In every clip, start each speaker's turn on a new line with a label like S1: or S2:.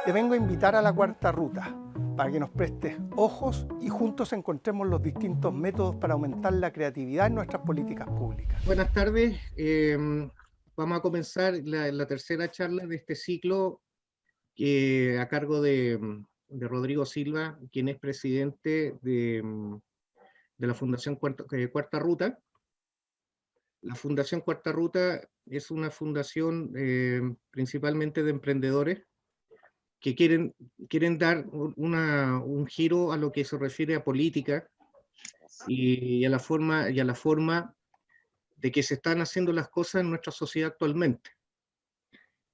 S1: Te vengo a invitar a la Cuarta Ruta para que nos prestes ojos y juntos encontremos los distintos métodos para aumentar la creatividad en nuestras políticas públicas.
S2: Buenas tardes. Vamos a comenzar la tercera charla de este ciclo a cargo de Rodrigo Silva, quien es presidente de la Fundación Cuarta Ruta. La Fundación Cuarta Ruta es una fundación principalmente de emprendedores que quieren dar un giro a lo que se refiere a política y a la forma de que se están haciendo las cosas en nuestra sociedad actualmente.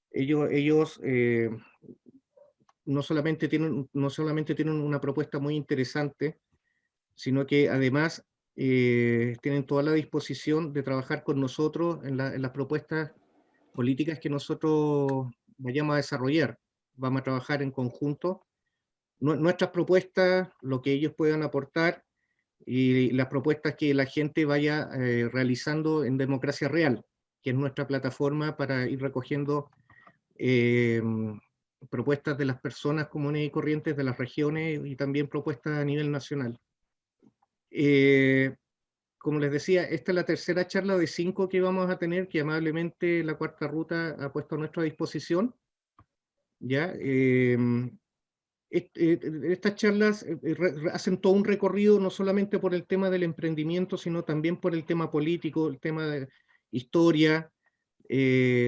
S2: Ellos no solamente tienen una propuesta muy interesante, sino que además tienen toda la disposición de trabajar con nosotros en las propuestas políticas que nosotros vayamos a desarrollar. Vamos a trabajar en conjunto. Nuestras propuestas, lo que ellos puedan aportar, y las propuestas que la gente vaya realizando en Democracia Real, que es nuestra plataforma para ir recogiendo propuestas de las personas comunes y corrientes de las regiones y también propuestas a nivel nacional. Como les decía, esta es la tercera charla de 5 que vamos a tener, que amablemente la Cuarta Ruta ha puesto a nuestra disposición. ¿Ya? Estas charlas hacen todo un recorrido no solamente por el tema del emprendimiento, sino también por el tema político, el tema de historia,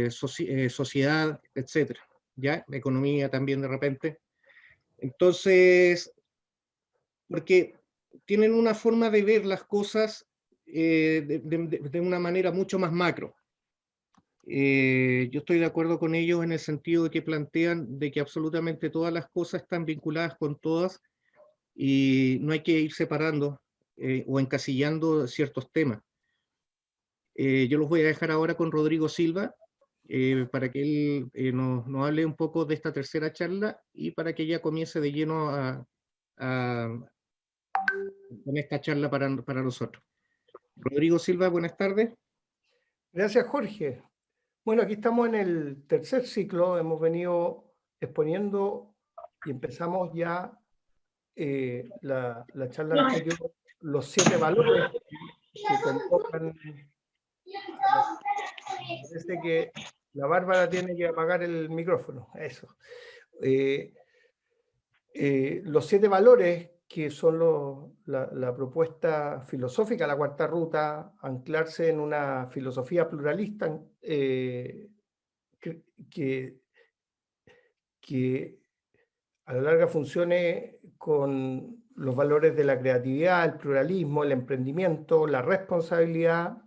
S2: sociedad, etcétera, ¿ya? Economía también de repente. Entonces, porque tienen una forma de ver las cosas de una manera mucho más macro. Yo estoy de acuerdo con ellos en el sentido de que plantean de que absolutamente todas las cosas están vinculadas con todas y no hay que ir separando o encasillando ciertos temas. Yo los voy a dejar ahora con Rodrigo Silva para que él nos hable un poco de esta tercera charla y para que ella comience de lleno con esta charla para nosotros. Rodrigo Silva, buenas tardes.
S1: Gracias, Jorge. Bueno, aquí estamos en el tercer ciclo, hemos exponiendo y empezamos ya la charla anterior, los 7 valores que convocan. Parece que la Bárbara tiene que apagar el micrófono, eso. Los 7 valores que son la propuesta filosófica de la Cuarta Ruta, anclarse en una filosofía pluralista que a la larga funcione con los valores de la creatividad, el pluralismo, el emprendimiento, la responsabilidad,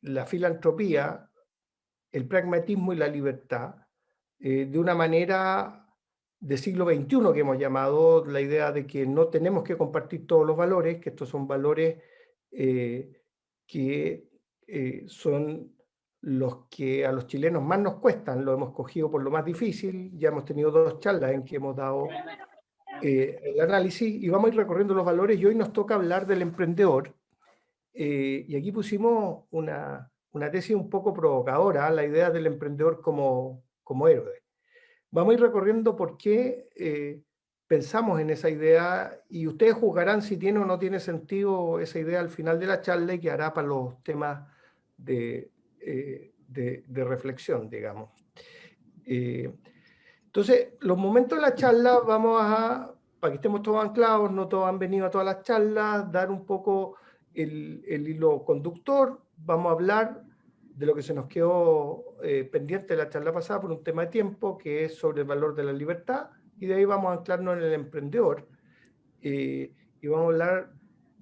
S1: la filantropía, el pragmatismo y la libertad, de una manera de siglo XXI que hemos llamado la idea de que no tenemos que compartir todos los valores, que estos son valores que son los que a los chilenos más nos cuestan. Lo hemos cogido por lo más difícil, ya hemos tenido 2 charlas en que hemos dado el análisis y vamos a ir recorriendo los valores y hoy nos toca hablar del emprendedor. Y aquí pusimos una tesis un poco provocadora, la idea del emprendedor como héroe. Vamos a ir recorriendo por qué pensamos en esa idea y ustedes juzgarán si tiene o no tiene sentido esa idea al final de la charla y que hará para los temas de reflexión, digamos. Entonces, los momentos de la charla para que estemos todos anclados, no todos han venido a todas las charlas, dar un poco el hilo conductor. Vamos a hablar de lo que se nos quedó pendiente de la charla pasada por un tema de tiempo, que es sobre el valor de la libertad, y de ahí vamos a anclarnos en el emprendedor. Y vamos a hablar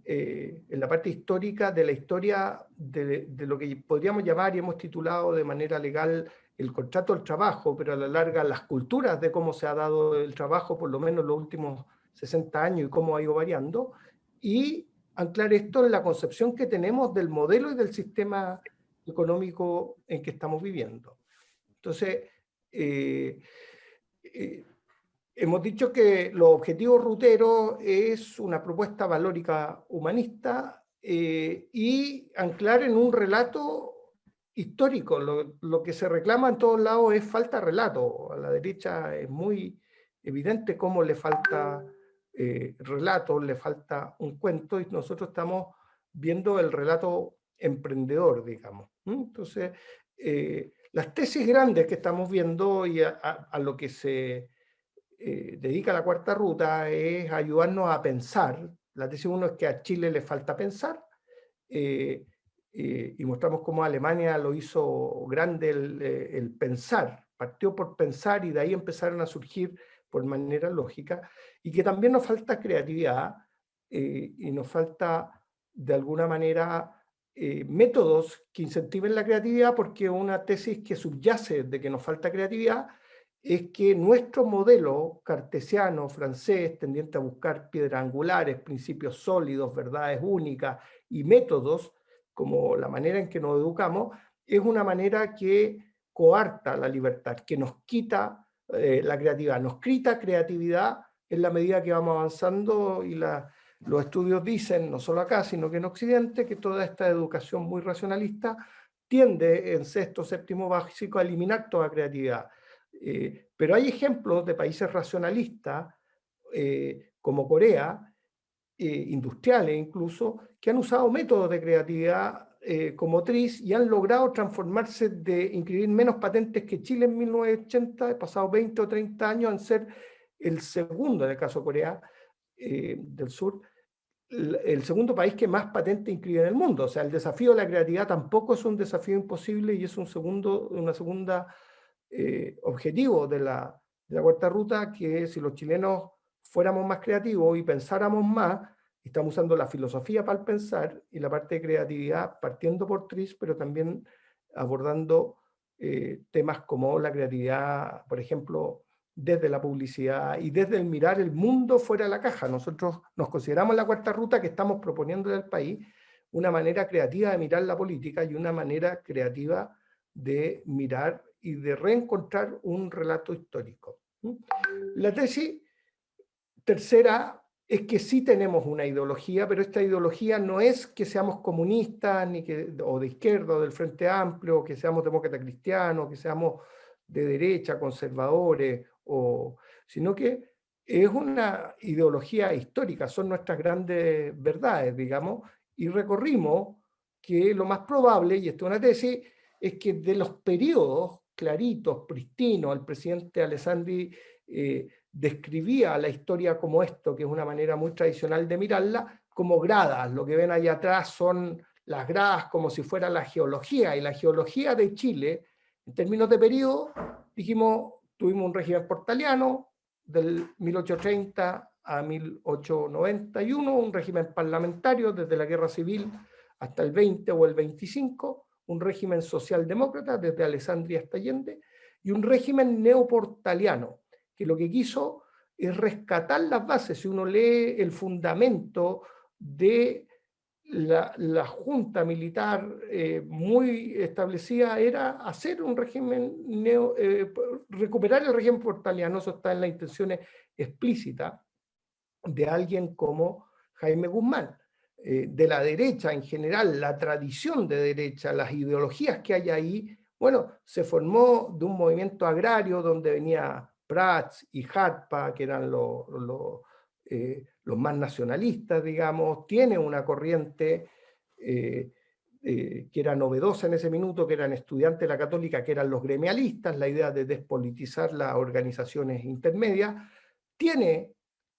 S1: en la parte histórica de la historia de lo que podríamos llamar y hemos titulado de manera legal el contrato del trabajo, pero a la larga las culturas de cómo se ha dado el trabajo, por lo menos los últimos 60 años y cómo ha ido variando, y anclar esto en la concepción que tenemos del modelo y del sistema económico en que estamos viviendo. Entonces, hemos dicho que los objetivos ruteros es una propuesta valórica humanista y anclar en un relato histórico. Lo que se reclama en todos lados es falta de relato. A la derecha es muy evidente cómo le falta relato, le falta un cuento, y nosotros estamos viendo el relato emprendedor, digamos. Entonces, las tesis grandes que estamos viendo y a lo que se dedica la Cuarta Ruta es ayudarnos a pensar. La tesis 1 es que a Chile le falta pensar, y mostramos cómo Alemania lo hizo grande el pensar, partió por pensar y de ahí empezaron a surgir por manera lógica, y que también nos falta creatividad, y nos falta de alguna manera métodos que incentiven la creatividad, porque una tesis que subyace de que nos falta creatividad es que nuestro modelo cartesiano, francés, tendiente a buscar piedras angulares, principios sólidos, verdades únicas y métodos, como la manera en que nos educamos, es una manera que coarta la libertad, que nos quita la creatividad, nos quita creatividad en la medida que vamos avanzando, y los estudios dicen, no solo acá, sino que en Occidente, que toda esta educación muy racionalista tiende en sexto, séptimo básico a eliminar toda creatividad. Pero hay ejemplos de países racionalistas, como Corea, industriales incluso, que han usado métodos de creatividad como TRIZ y han logrado transformarse de inscribir menos patentes que Chile en 1980, pasados 20 o 30 años, en ser el segundo, en el caso de Corea del Sur, el segundo país que más patentes inscribe en el mundo. O sea, el desafío de la creatividad tampoco es un desafío imposible, y es una segunda objetivo de la Cuarta Ruta, que si los chilenos fuéramos más creativos y pensáramos más, estamos usando la filosofía para el pensar y la parte de creatividad partiendo por TRIZ, pero también abordando temas como la creatividad, por ejemplo, desde la publicidad y desde el mirar el mundo fuera de la caja. Nosotros nos consideramos la Cuarta Ruta que estamos proponiendo al país una manera creativa de mirar la política y una manera creativa de mirar y de reencontrar un relato histórico. La tesis tercera es que sí tenemos una ideología, pero esta ideología no es que seamos comunistas ni o de izquierda o del Frente Amplio, o que seamos demócratas cristianos, que seamos de derecha, conservadores, sino que es una ideología histórica, son nuestras grandes verdades, digamos, y recorrimos que lo más probable, y esto es una tesis, es que de los periodos claritos, pristinos, el presidente Alessandri describía la historia como esto, que es una manera muy tradicional de mirarla, como gradas. Lo que ven ahí atrás son las gradas como si fuera la geología, y la geología de Chile, en términos de periodo, dijimos, tuvimos un régimen portaliano del 1830 a 1891, un régimen parlamentario desde la Guerra Civil hasta el 20 o el 25, un régimen socialdemócrata desde Alessandri hasta Allende, y un régimen neoportaliano, que lo que quiso es rescatar las bases. Si uno lee el fundamento de la junta militar muy establecida, era hacer un régimen recuperar el régimen portaliano. Eso está en las intenciones explícitas de alguien como Jaime Guzmán. De la derecha en general, la tradición de derecha, las ideologías que hay ahí, bueno, se formó de un movimiento agrario donde venía Prats y Harpa, que eran los más nacionalistas, digamos. Tiene una corriente que era novedosa en ese minuto, que eran estudiantes de la Católica, que eran los gremialistas, la idea de despolitizar las organizaciones intermedias. Tiene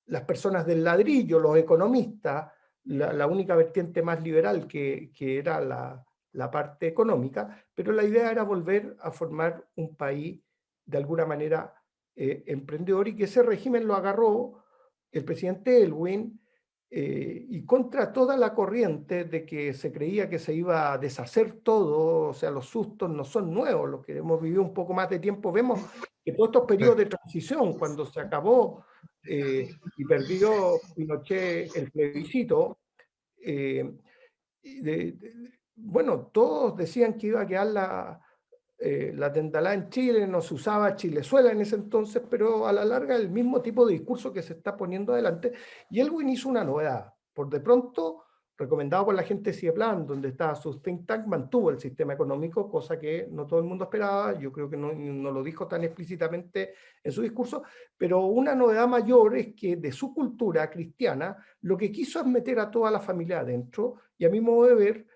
S1: las personas del ladrillo, los economistas, la única vertiente más liberal que era la parte económica, pero la idea era volver a formar un país de alguna manera emprendedor, y que ese régimen lo agarró el presidente Elwin, y contra toda la corriente de que se creía que se iba a deshacer todo. O sea, los sustos no son nuevos, los que hemos vivido un poco más de tiempo vemos que todos estos periodos de transición, cuando se acabó y perdió Pinochet el plebiscito, bueno, todos decían que iba a quedar la tendalá en Chile, no se usaba Chilezuela en ese entonces, pero a la larga el mismo tipo de discurso que se está poniendo adelante. Y Elwin hizo una novedad. Por de pronto recomendado por la gente de CIEPLAN, donde está su think tank, mantuvo el sistema económico, cosa que no todo el mundo esperaba. Yo creo que no lo dijo tan explícitamente en su discurso, pero una novedad mayor es que de su cultura cristiana, lo que quiso es meter a toda la familia adentro, y a mi modo de ver,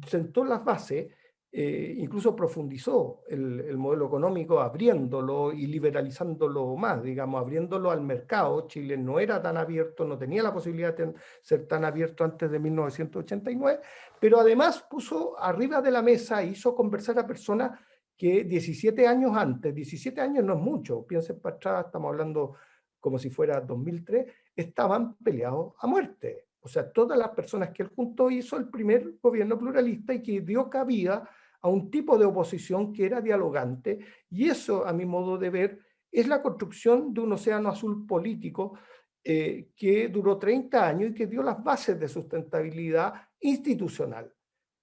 S1: sentó las bases, incluso profundizó el modelo económico, abriéndolo y liberalizándolo más, digamos, abriéndolo al mercado. Chile no era tan abierto, no tenía la posibilidad de ser tan abierto antes de 1989, pero además puso arriba de la mesa, hizo conversar a personas que 17 años antes, 17 años no es mucho, piensen para atrás, estamos hablando como si fuera 2003, estaban peleados a muerte. O sea, todas las personas que él juntó, hizo el primer gobierno pluralista y que dio cabida a un tipo de oposición que era dialogante, y eso, a mi modo de ver, es la construcción de un océano azul político que duró 30 años y que dio las bases de sustentabilidad institucional,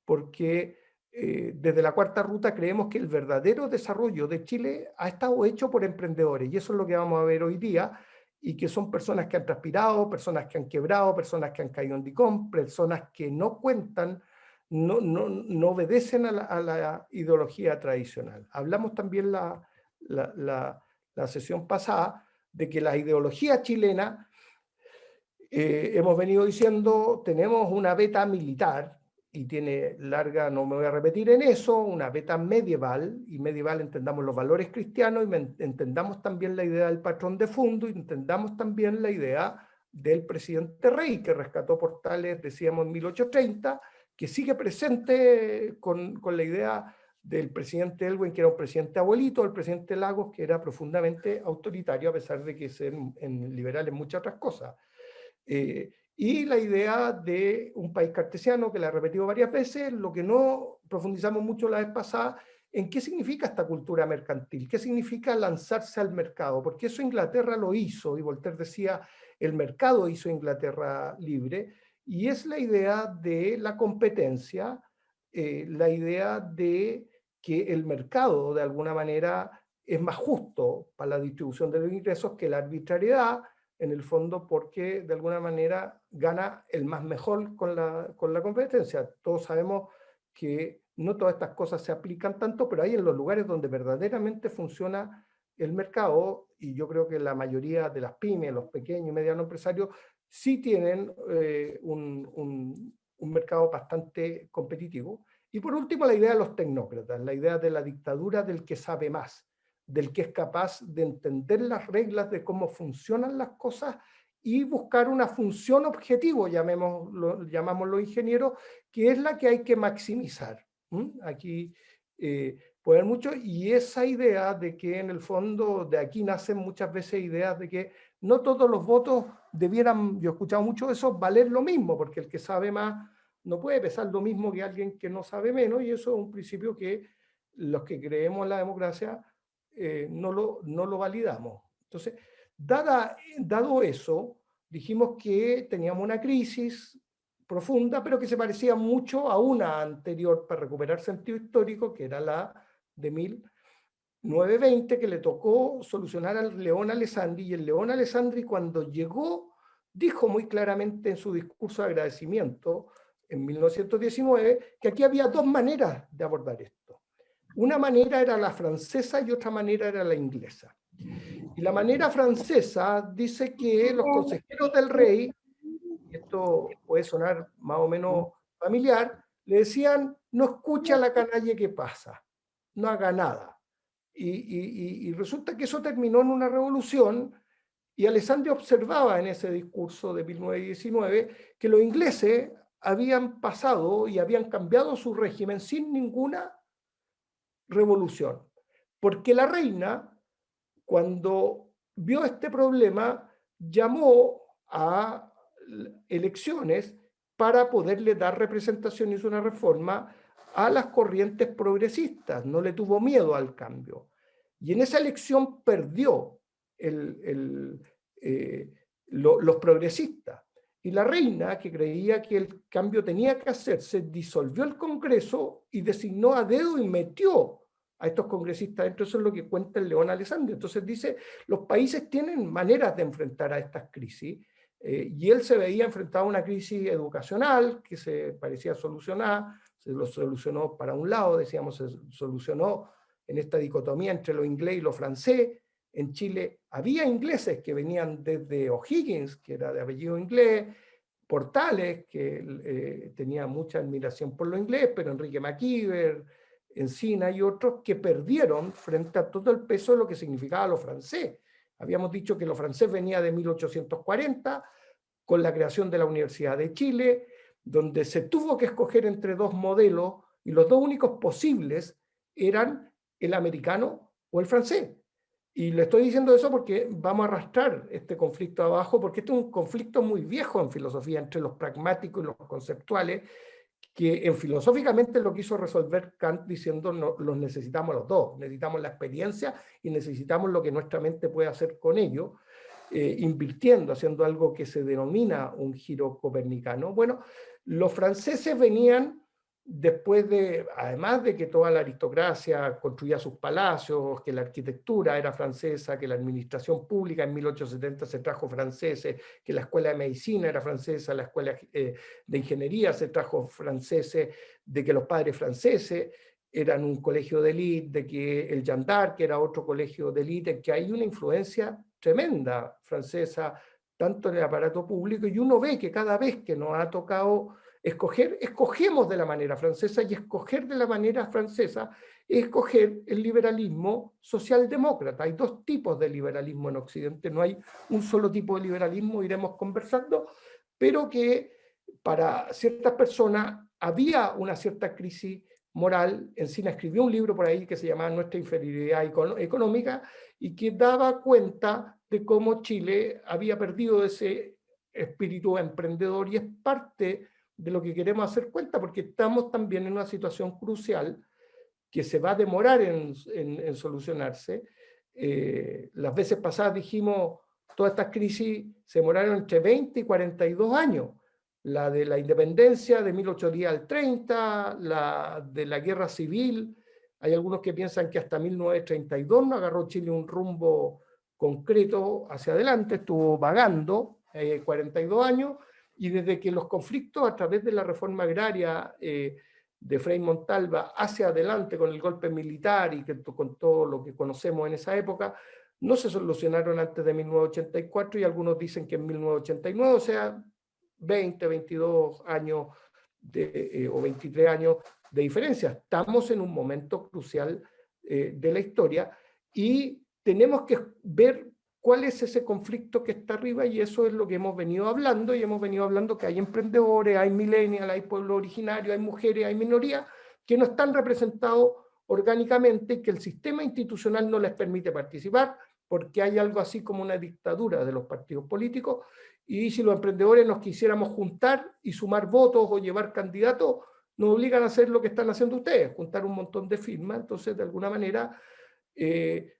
S1: porque desde la Cuarta Ruta creemos que el verdadero desarrollo de Chile ha estado hecho por emprendedores, y eso es lo que vamos a ver hoy día, y que son personas que han transpirado, personas que han quebrado, personas que han caído en DICOM, personas que no cuentan, no obedecen a la ideología tradicional. Hablamos también la sesión pasada de que la ideología chilena, hemos venido diciendo, tenemos una beta militar, y tiene larga, no me voy a repetir en eso, una beta medieval, y medieval entendamos los valores cristianos, y entendamos también la idea del patrón de fondo, y entendamos también la idea del presidente rey, que rescató Portales, decíamos, en 1830, que sigue presente con la idea del presidente Elwin, que era un presidente abuelito, el presidente Lagos, que era profundamente autoritario, a pesar de que ser liberal en muchas otras cosas. Y la idea de un país cartesiano, que la he repetido varias veces, lo que no profundizamos mucho la vez pasada, en qué significa esta cultura mercantil, qué significa lanzarse al mercado, porque eso Inglaterra lo hizo, y Voltaire decía, el mercado hizo Inglaterra libre, y es la idea de la competencia, la idea de que el mercado de alguna manera es más justo para la distribución de los ingresos que la arbitrariedad, en el fondo, porque de alguna manera gana el más mejor con la competencia. Todos sabemos que no todas estas cosas se aplican tanto, pero hay en los lugares donde verdaderamente funciona el mercado, y yo creo que la mayoría de las pymes, los pequeños y medianos empresarios, sí tienen un mercado bastante competitivo. Y por último, la idea de los tecnócratas, la idea de la dictadura del que sabe más, del que es capaz de entender las reglas de cómo funcionan las cosas y buscar una función objetivo, llamámoslo ingenieros, que es la que hay que maximizar. Aquí puede haber mucho, y esa idea de que en el fondo de aquí nacen muchas veces ideas de que no todos los votos debieran, yo he escuchado mucho eso, valer lo mismo, porque el que sabe más no puede pesar lo mismo que alguien que no sabe menos, y eso es un principio que los que creemos en la democracia no lo validamos. Entonces, dado eso, dijimos que teníamos una crisis profunda, pero que se parecía mucho a una anterior para recuperar sentido histórico, que era la de 1920, que le tocó solucionar al León Alessandri, y el León Alessandri, cuando llegó, dijo muy claramente en su discurso de agradecimiento en 1919 que aquí había dos maneras de abordar esto. Una manera era la francesa y otra manera era la inglesa. Y la manera francesa dice que los consejeros del rey, y esto puede sonar más o menos familiar, le decían, no escucha a la canalla que pasa, no haga nada. Y resulta que eso terminó en una revolución, y Alessandri observaba en ese discurso de 1919 que los ingleses habían pasado y habían cambiado su régimen sin ninguna revolución, porque la reina, cuando vio este problema, llamó a elecciones para poderle dar representación, hizo una reforma a las corrientes progresistas, no le tuvo miedo al cambio. Y en esa elección perdió los progresistas. Y la reina, que creía que el cambio tenía que hacerse, disolvió el Congreso y designó a dedo y metió a estos congresistas dentro. Eso es lo que cuenta el León Alessandri. Entonces dice, los países tienen maneras de enfrentar a estas crisis, Y él se veía enfrentado a una crisis educacional que se parecía solucionar, se lo solucionó para un lado, decíamos, se solucionó en esta dicotomía entre lo inglés y lo francés. En Chile había ingleses que venían desde O'Higgins, que era de apellido inglés, Portales, que tenía mucha admiración por lo inglés, pero Enrique McKeever, Encina y otros que perdieron frente a todo el peso de lo que significaba lo francés. Habíamos dicho que lo francés venía de 1840, con la creación de la Universidad de Chile, donde se tuvo que escoger entre dos modelos y los dos únicos posibles eran el americano o el francés. Y le estoy diciendo eso porque vamos a arrastrar este conflicto abajo, porque este es un conflicto muy viejo en filosofía entre los pragmáticos y los conceptuales, que en filosóficamente lo quiso resolver Kant diciendo no, los necesitamos los dos, necesitamos la experiencia y necesitamos lo que nuestra mente puede hacer con ello, invirtiendo, haciendo algo que se denomina un giro copernicano. Bueno, los franceses venían después de, además de que toda la aristocracia construía sus palacios, que la arquitectura era francesa, que la administración pública en 1870 se trajo franceses, que la escuela de medicina era francesa, la escuela de ingeniería se trajo franceses, de que los padres franceses eran un colegio de élite, de que el Jeanne d'Arc era otro colegio de élite, que hay una influencia tremenda francesa, tanto en el aparato público, y uno ve que cada vez que nos ha tocado escoger, escogemos de la manera francesa, y escoger de la manera francesa es escoger el liberalismo socialdemócrata. Hay dos tipos de liberalismo en Occidente, no hay un solo tipo de liberalismo, iremos conversando, pero que para ciertas personas había una cierta crisis moral. Encina escribió un libro por ahí que se llamaba Nuestra inferioridad económica, y que daba cuenta de cómo Chile había perdido ese espíritu emprendedor, y es parte de lo que queremos hacer cuenta, porque estamos también en una situación crucial que se va a demorar en solucionarse. Las veces pasadas dijimos, todas estas crisis se demoraron entre 20 y 42 años. La de la independencia de 1810 al 30, la de la guerra civil. Hay algunos que piensan que hasta 1932 no agarró Chile un rumbo concreto hacia adelante, estuvo vagando 42 años, y desde que los conflictos a través de la reforma agraria de Frei Montalva hacia adelante con el golpe militar y que, con todo lo que conocemos en esa época, no se solucionaron antes de 1984, y algunos dicen que en 1989, o sea, 20, 22 años o 23 años de diferencia. Estamos en un momento crucial de la historia, y tenemos que ver cuál es ese conflicto que está arriba, y eso es lo que hemos venido hablando, y hemos venido hablando que hay emprendedores, hay millennials, hay pueblos originarios, hay mujeres, hay minorías que no están representados orgánicamente y que el sistema institucional no les permite participar, porque hay algo así como una dictadura de los partidos políticos, y si los emprendedores nos quisiéramos juntar y sumar votos o llevar candidatos, nos obligan a hacer lo que están haciendo ustedes, juntar un montón de firmas. Entonces, de alguna manera,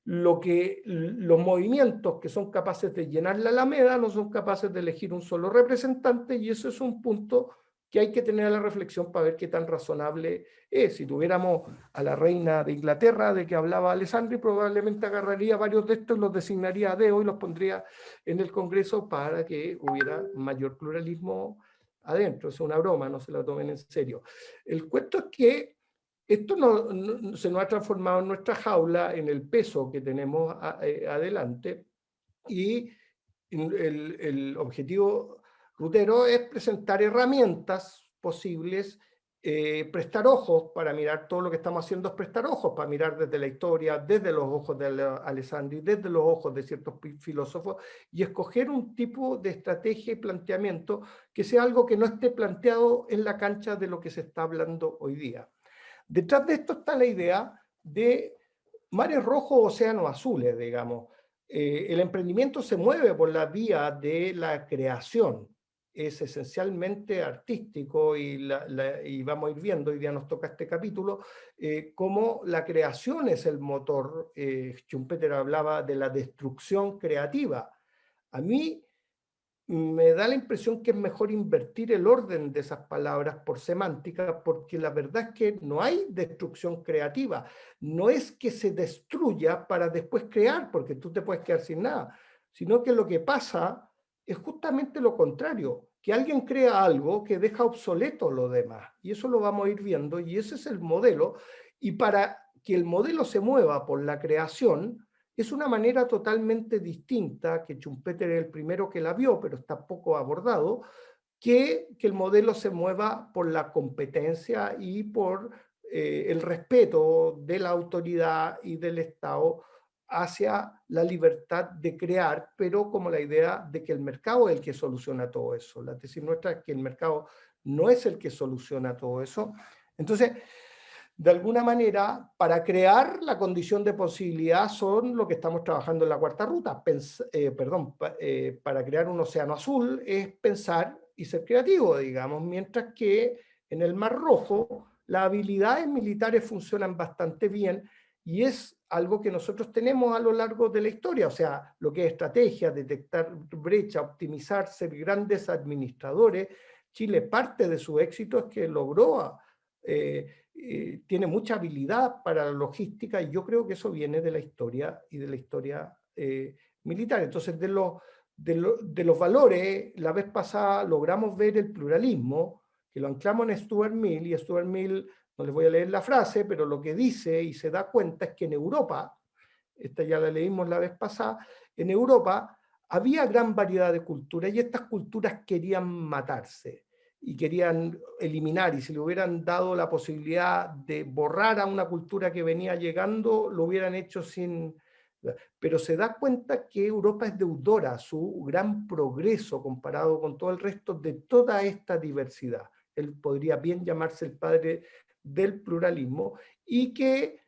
S1: los movimientos que son capaces de llenar la Alameda no son capaces de elegir un solo representante, y eso es un punto que hay que tener a la reflexión para ver qué tan razonable es. Si tuviéramos a la reina de Inglaterra, de que hablaba Alessandri, probablemente agarraría varios de estos, los designaría a dedo y los pondría en el Congreso para que hubiera mayor pluralismo adentro. Es una broma, no se la tomen en serio. El cuento es que esto se nos ha transformado en nuestra jaula, en el peso que tenemos adelante, y el objetivo Rutero es presentar herramientas posibles, prestar ojos para mirar todo lo que estamos haciendo, es prestar ojos para mirar desde la historia, desde los ojos de Alessandri, desde los ojos de ciertos filósofos, y escoger un tipo de estrategia y planteamiento que sea algo que no esté planteado en la cancha de lo que se está hablando hoy día. Detrás de esto está la idea de mares rojos, océanos azules, digamos. El emprendimiento se mueve por la vía de la creación, es esencialmente artístico, y vamos a ir viendo, hoy día nos toca este capítulo, cómo la creación es el motor. Schumpeter hablaba de la destrucción creativa. A mí me da la impresión que es mejor invertir el orden de esas palabras por semántica, porque la verdad es que no hay destrucción creativa. No es que se destruya para después crear, porque tú te puedes quedar sin nada, sino que lo que pasa es justamente lo contrario, que alguien crea algo que deja obsoleto lo demás. Y eso lo vamos a ir viendo, y ese es el modelo. Y para que el modelo se mueva por la creación, es una manera totalmente distinta, que Schumpeter es el primero que la vio, pero está poco abordado, que el modelo se mueva por la competencia y por el respeto de la autoridad y del Estado hacia la libertad de crear, pero como la idea de que el mercado es el que soluciona todo eso. La tesis nuestra es que el mercado no es el que soluciona todo eso. Entonces, de alguna manera, para crear la condición de posibilidad son lo que estamos trabajando en la cuarta ruta. Para crear un océano azul es pensar y ser creativo, digamos, mientras que en el Mar Rojo las habilidades militares funcionan bastante bien y es algo que nosotros tenemos a lo largo de la historia, o sea, lo que es estrategia, detectar brecha, optimizar, ser grandes administradores. Chile, parte de su éxito es que logró tiene mucha habilidad para la logística y yo creo que eso viene de la historia y de la historia militar. Entonces, de los valores, la vez pasada logramos ver el pluralismo, que lo anclamos en Stuart Mill, y Stuart Mill, no les voy a leer la frase, pero lo que dice y se da cuenta es que en Europa, esta ya la leímos la vez pasada, en Europa había gran variedad de culturas y estas culturas querían matarse y querían eliminar, y si le hubieran dado la posibilidad de borrar a una cultura que venía llegando, lo hubieran hecho sin... Pero se da cuenta que Europa es deudora, su gran progreso comparado con todo el resto de toda esta diversidad. Él podría bien llamarse el padre del pluralismo y que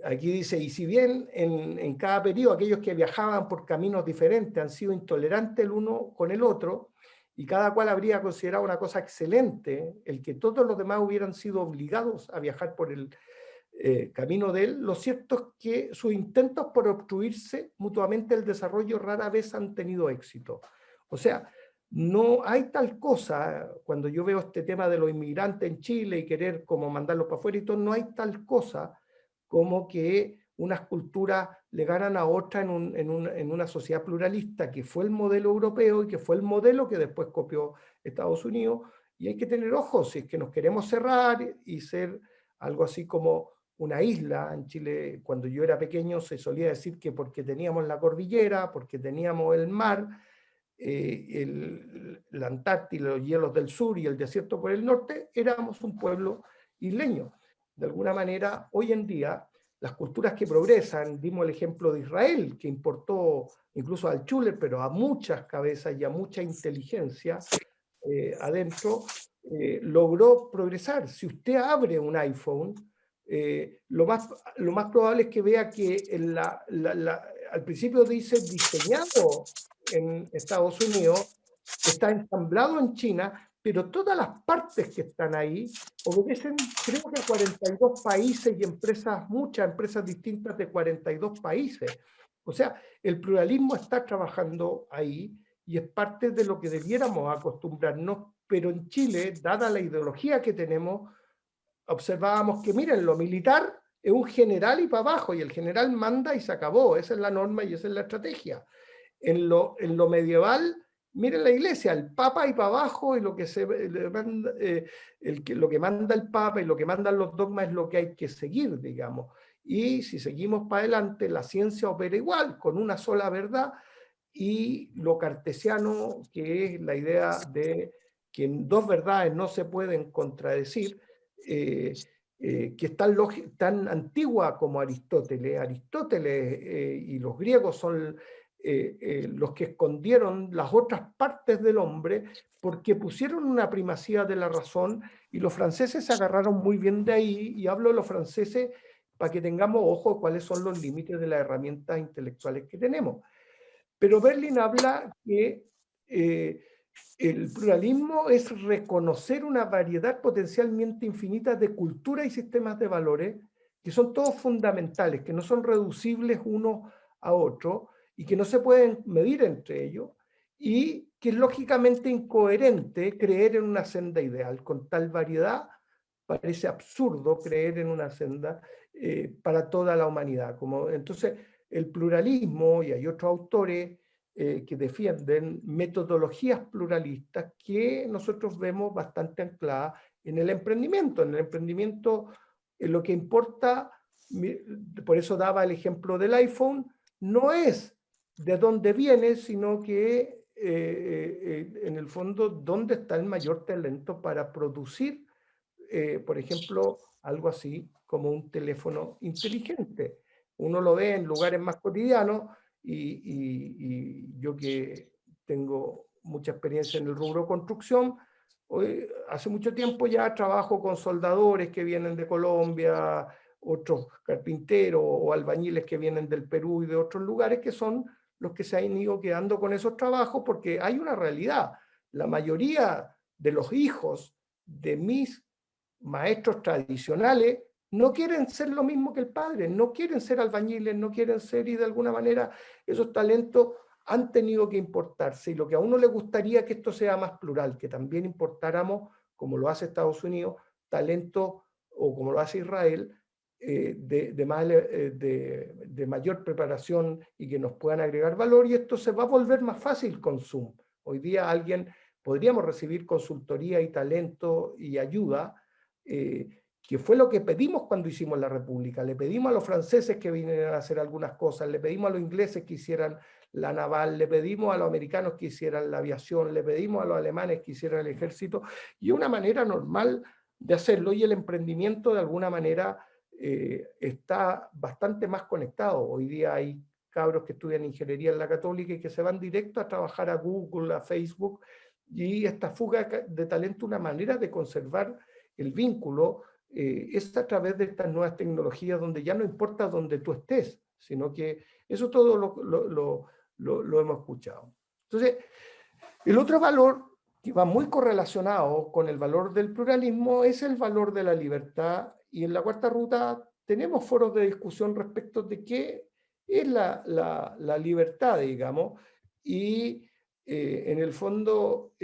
S1: aquí dice, y si bien en cada periodo aquellos que viajaban por caminos diferentes han sido intolerantes el uno con el otro, y cada cual habría considerado una cosa excelente, el que todos los demás hubieran sido obligados a viajar por el camino de él, lo cierto es que sus intentos por obstruirse mutuamente el desarrollo rara vez han tenido éxito. O sea, no hay tal cosa, cuando yo veo este tema de los inmigrantes en Chile y querer como mandarlos para afuera y todo, no hay tal cosa como que unas culturas le ganan a otras en una sociedad pluralista, que fue el modelo europeo y que fue el modelo que después copió Estados Unidos. Y hay que tener ojos si es que nos queremos cerrar y ser algo así como una isla. En Chile, cuando yo era pequeño, se solía decir que porque teníamos la cordillera, porque teníamos el mar, la Antártida, los hielos del sur y el desierto por el norte, éramos un pueblo isleño. De alguna manera, hoy en día, las culturas que progresan, dimos el ejemplo de Israel, que importó incluso al Chuler, pero a muchas cabezas y a mucha inteligencia adentro, logró progresar. Si usted abre un iPhone, lo más probable es que vea que al principio dice diseñado en Estados Unidos, está ensamblado en China, pero todas las partes que están ahí obedecen, creo que a 42 países y empresas, muchas empresas distintas de 42 países. O sea, el pluralismo está trabajando ahí y es parte de lo que debiéramos acostumbrarnos, pero en Chile, dada la ideología que tenemos, observábamos que, miren, lo militar es un general y para abajo, y el general manda y se acabó, esa es la norma y esa es la estrategia. En lo medieval, miren la iglesia, el papa y para abajo, y lo que, lo que manda el papa y lo que mandan los dogmas es lo que hay que seguir, digamos. Y si seguimos para adelante, la ciencia opera igual, con una sola verdad, y lo cartesiano, que es la idea de que dos verdades no se pueden contradecir, que es tan antigua como Aristóteles. Aristóteles y los griegos son los que escondieron las otras partes del hombre porque pusieron una primacía de la razón, y los franceses se agarraron muy bien de ahí, y hablo de los franceses para que tengamos ojo de cuáles son los límites de las herramientas intelectuales que tenemos. Pero Berlin habla que el pluralismo es reconocer una variedad potencialmente infinita de culturas y sistemas de valores que son todos fundamentales, que no son reducibles unos a otros y que no se pueden medir entre ellos, y que es lógicamente incoherente creer en una senda ideal. Con tal variedad parece absurdo creer en una senda para toda la humanidad. Entonces, el pluralismo, y hay otros autores que defienden metodologías pluralistas que nosotros vemos bastante ancladas en el emprendimiento. En el emprendimiento, lo que importa, por eso daba el ejemplo del iPhone, no es de dónde viene, sino que en el fondo, dónde está el mayor talento para producir, por ejemplo, algo así como un teléfono inteligente. Uno lo ve en lugares más cotidianos y yo que tengo mucha experiencia en el rubro construcción, hoy, hace mucho tiempo ya trabajo con soldadores que vienen de Colombia, otros carpinteros o albañiles que vienen del Perú y de otros lugares, que son los que se han ido quedando con esos trabajos, porque hay una realidad. La mayoría de los hijos de mis maestros tradicionales no quieren ser lo mismo que el padre, no quieren ser albañiles, no quieren ser, y de alguna manera esos talentos han tenido que importarse, y lo que a uno le gustaría que esto sea más plural, que también importáramos, como lo hace Estados Unidos, talento, o como lo hace Israel, de mayor preparación y que nos puedan agregar valor, y esto se va a volver más fácil con Zoom. Hoy día podríamos recibir consultoría y talento y ayuda, que fue lo que pedimos cuando hicimos la República. Le pedimos a los franceses que vinieran a hacer algunas cosas, le pedimos a los ingleses que hicieran la naval, le pedimos a los americanos que hicieran la aviación, le pedimos a los alemanes que hicieran el ejército, y una manera normal de hacerlo, y el emprendimiento de alguna manera está bastante más conectado. Hoy día hay cabros que estudian ingeniería en la Católica y que se van directo a trabajar a Google, a Facebook, y esta fuga de talento, una manera de conservar el vínculo, es a través de estas nuevas tecnologías, donde ya no importa dónde tú estés, sino que eso todo lo hemos escuchado. Entonces, el otro valor que va muy correlacionado con el valor del pluralismo es el valor de la libertad, y en la Cuarta Ruta tenemos foros de discusión respecto de qué es la libertad, digamos, y en el fondo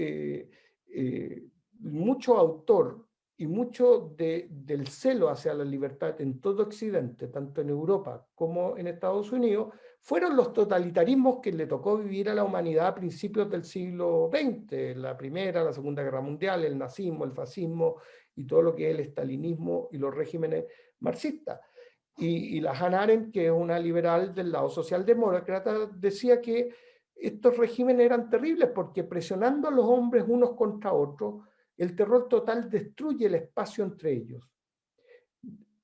S1: mucho autor y mucho del celo hacia la libertad en todo Occidente, tanto en Europa como en Estados Unidos, fueron los totalitarismos que le tocó vivir a la humanidad a principios del siglo XX, la Primera, la Segunda Guerra Mundial, el nazismo, el fascismo y todo lo que es el estalinismo y los regímenes marxistas. Y la Hannah Arendt, que es una liberal del lado socialdemócrata, decía que estos regímenes eran terribles porque, presionando a los hombres unos contra otros, el terror total destruye el espacio entre ellos.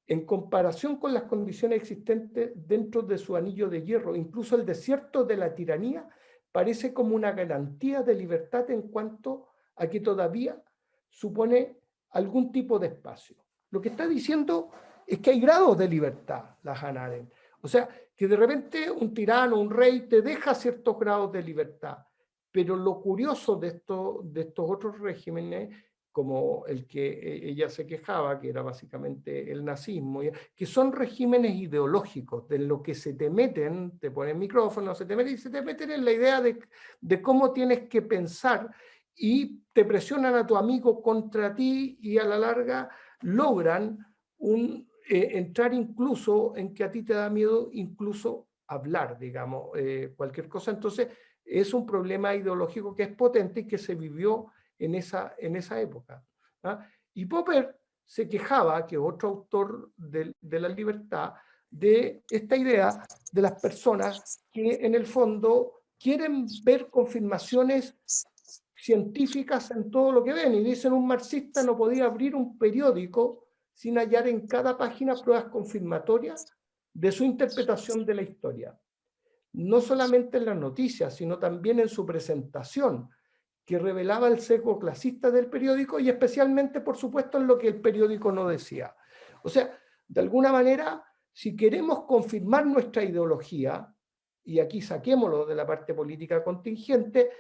S1: En comparación con las condiciones existentes dentro de su anillo de hierro, incluso el desierto de la tiranía parece como una garantía de libertad, en cuanto a que todavía supone algún tipo de espacio. Lo que está diciendo es que hay grados de libertad, la Hannah Arendt. O sea, que de repente un tirano, un rey, te deja ciertos grados de libertad. Pero lo curioso de estos otros regímenes, como el que ella se quejaba, que era básicamente el nazismo, que son regímenes ideológicos, de lo que se te meten, te ponen micrófono, se te meten en la idea de cómo tienes que pensar, y te presionan a tu amigo contra ti, y a la larga logran entrar incluso en que a ti te da miedo incluso hablar, digamos, cualquier cosa. Entonces es un problema ideológico que es potente y que se vivió en esa época. ¿Ah? Y Popper se quejaba, que otro autor de la libertad, de esta idea de las personas que en el fondo quieren ver confirmaciones científicas en todo lo que ven, y dicen: un marxista no podía abrir un periódico sin hallar en cada página pruebas confirmatorias de su interpretación de la historia. No solamente en las noticias, sino también en su presentación, que revelaba el sesgo clasista del periódico, y especialmente, por supuesto, en lo que el periódico no decía. O sea, de alguna manera, si queremos confirmar nuestra ideología, y aquí saquémoslo de la parte política contingente,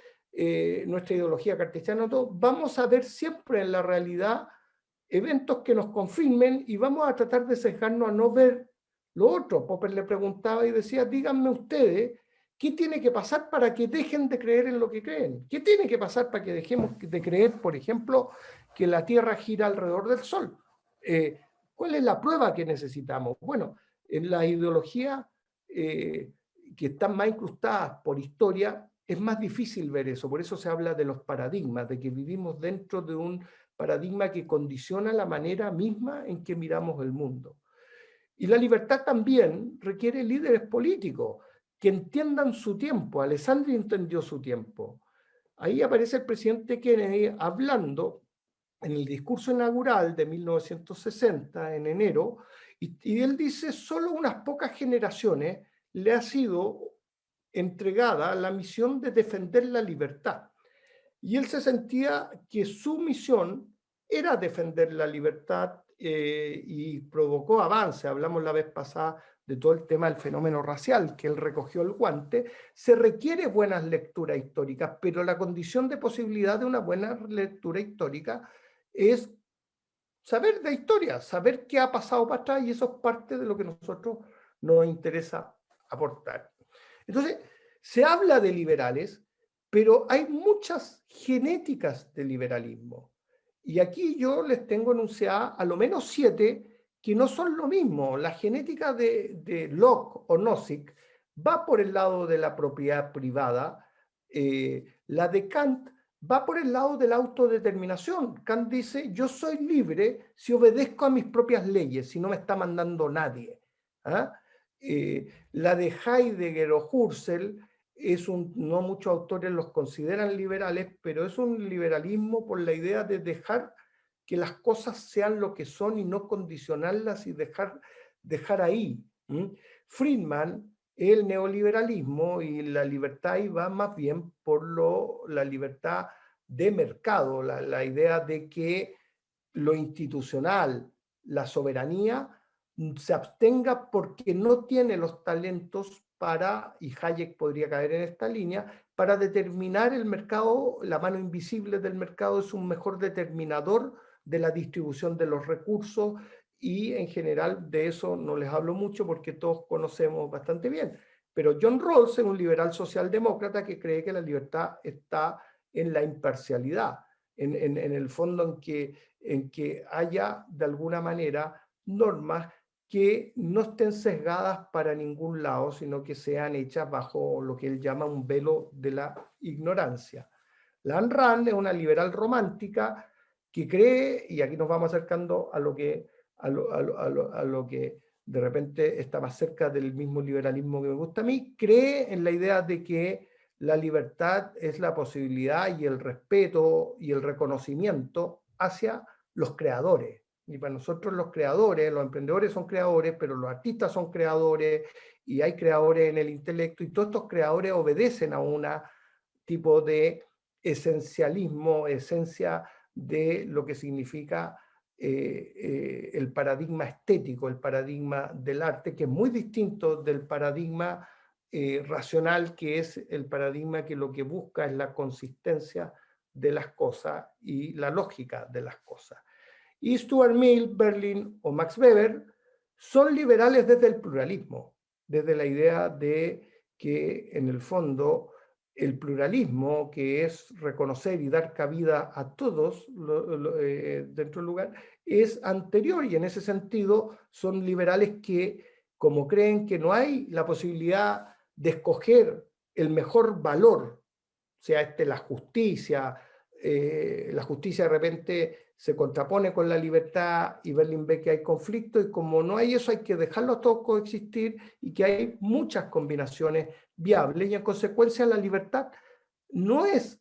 S1: nuestra ideología cartesiana, vamos a ver siempre en la realidad eventos que nos confirmen, y vamos a tratar de sesgarnos a no ver lo otro. Popper le preguntaba y decía: díganme ustedes, ¿qué tiene que pasar para que dejen de creer en lo que creen? ¿Qué tiene que pasar para que dejemos de creer, por ejemplo, que la Tierra gira alrededor del Sol? ¿Cuál es la prueba que necesitamos? Bueno, en la ideología que están más incrustadas por historia, es más difícil ver eso. Por eso se habla de los paradigmas, de que vivimos dentro de un paradigma que condiciona la manera misma en que miramos el mundo. Y la libertad también requiere líderes políticos que entiendan su tiempo. Alessandri entendió su tiempo. Ahí aparece el presidente Kennedy hablando en el discurso inaugural de 1960, en enero, y él dice, solo unas pocas generaciones le ha sido entregada la misión de defender la libertad. Y él se sentía que su misión era defender la libertad y provocó avance. Hablamos la vez pasada de todo el tema del fenómeno racial, que él recogió el guante. Se requiere buenas lecturas históricas, pero la condición de posibilidad de una buena lectura histórica es saber de historia, saber qué ha pasado para atrás, y eso es parte de lo que a nosotros nos interesa aportar. Entonces, se habla de liberales, pero hay muchas genéticas de liberalismo. Y aquí yo les tengo enunciadas a lo menos 7 que no son lo mismo. La genética de Locke o Nozick va por el lado de la propiedad privada, la de Kant va por el lado de la autodeterminación. Kant dice, yo soy libre si obedezco a mis propias leyes, si no me está mandando nadie. ¿Ah? La de Heidegger o Husserl no muchos autores los consideran liberales, pero es un liberalismo por la idea de dejar que las cosas sean lo que son y no condicionarlas y dejar ahí. Friedman, el neoliberalismo y la libertad ahí va más bien por la libertad de mercado, la idea de que lo institucional, la soberanía, se abstenga porque no tiene los talentos para, y Hayek podría caer en esta línea, para determinar el mercado. La mano invisible del mercado es un mejor determinador de la distribución de los recursos, y en general de eso no les hablo mucho porque todos conocemos bastante bien. Pero John Rawls es un liberal socialdemócrata que cree que la libertad está en la imparcialidad, en el fondo en que haya de alguna manera normas que no estén sesgadas para ningún lado, sino que sean hechas bajo lo que él llama un velo de la ignorancia. La Ayn Rand es una liberal romántica que cree, y aquí nos vamos acercando a lo que, a lo que de repente está más cerca del mismo liberalismo que me gusta a mí, cree en la idea de que la libertad es la posibilidad y el respeto y el reconocimiento hacia los creadores. Y para nosotros los creadores, los emprendedores son creadores, pero los artistas son creadores, y hay creadores en el intelecto, y todos estos creadores obedecen a un tipo de esencialismo, esencia de lo que significa el paradigma estético, el paradigma del arte, que es muy distinto del paradigma racional, que es el paradigma que lo que busca es la consistencia de las cosas y la lógica de las cosas. Y Stuart Mill, Berlin o Max Weber son liberales desde el pluralismo, desde la idea de que en el fondo el pluralismo, que es reconocer y dar cabida a todos dentro del lugar, es anterior, y en ese sentido son liberales que, como creen que no hay la posibilidad de escoger el mejor valor, sea la justicia de repente se contrapone con la libertad, y Berlin ve que hay conflicto, y como no hay eso, hay que dejarlos todos coexistir, y que hay muchas combinaciones viables, y en consecuencia la libertad no es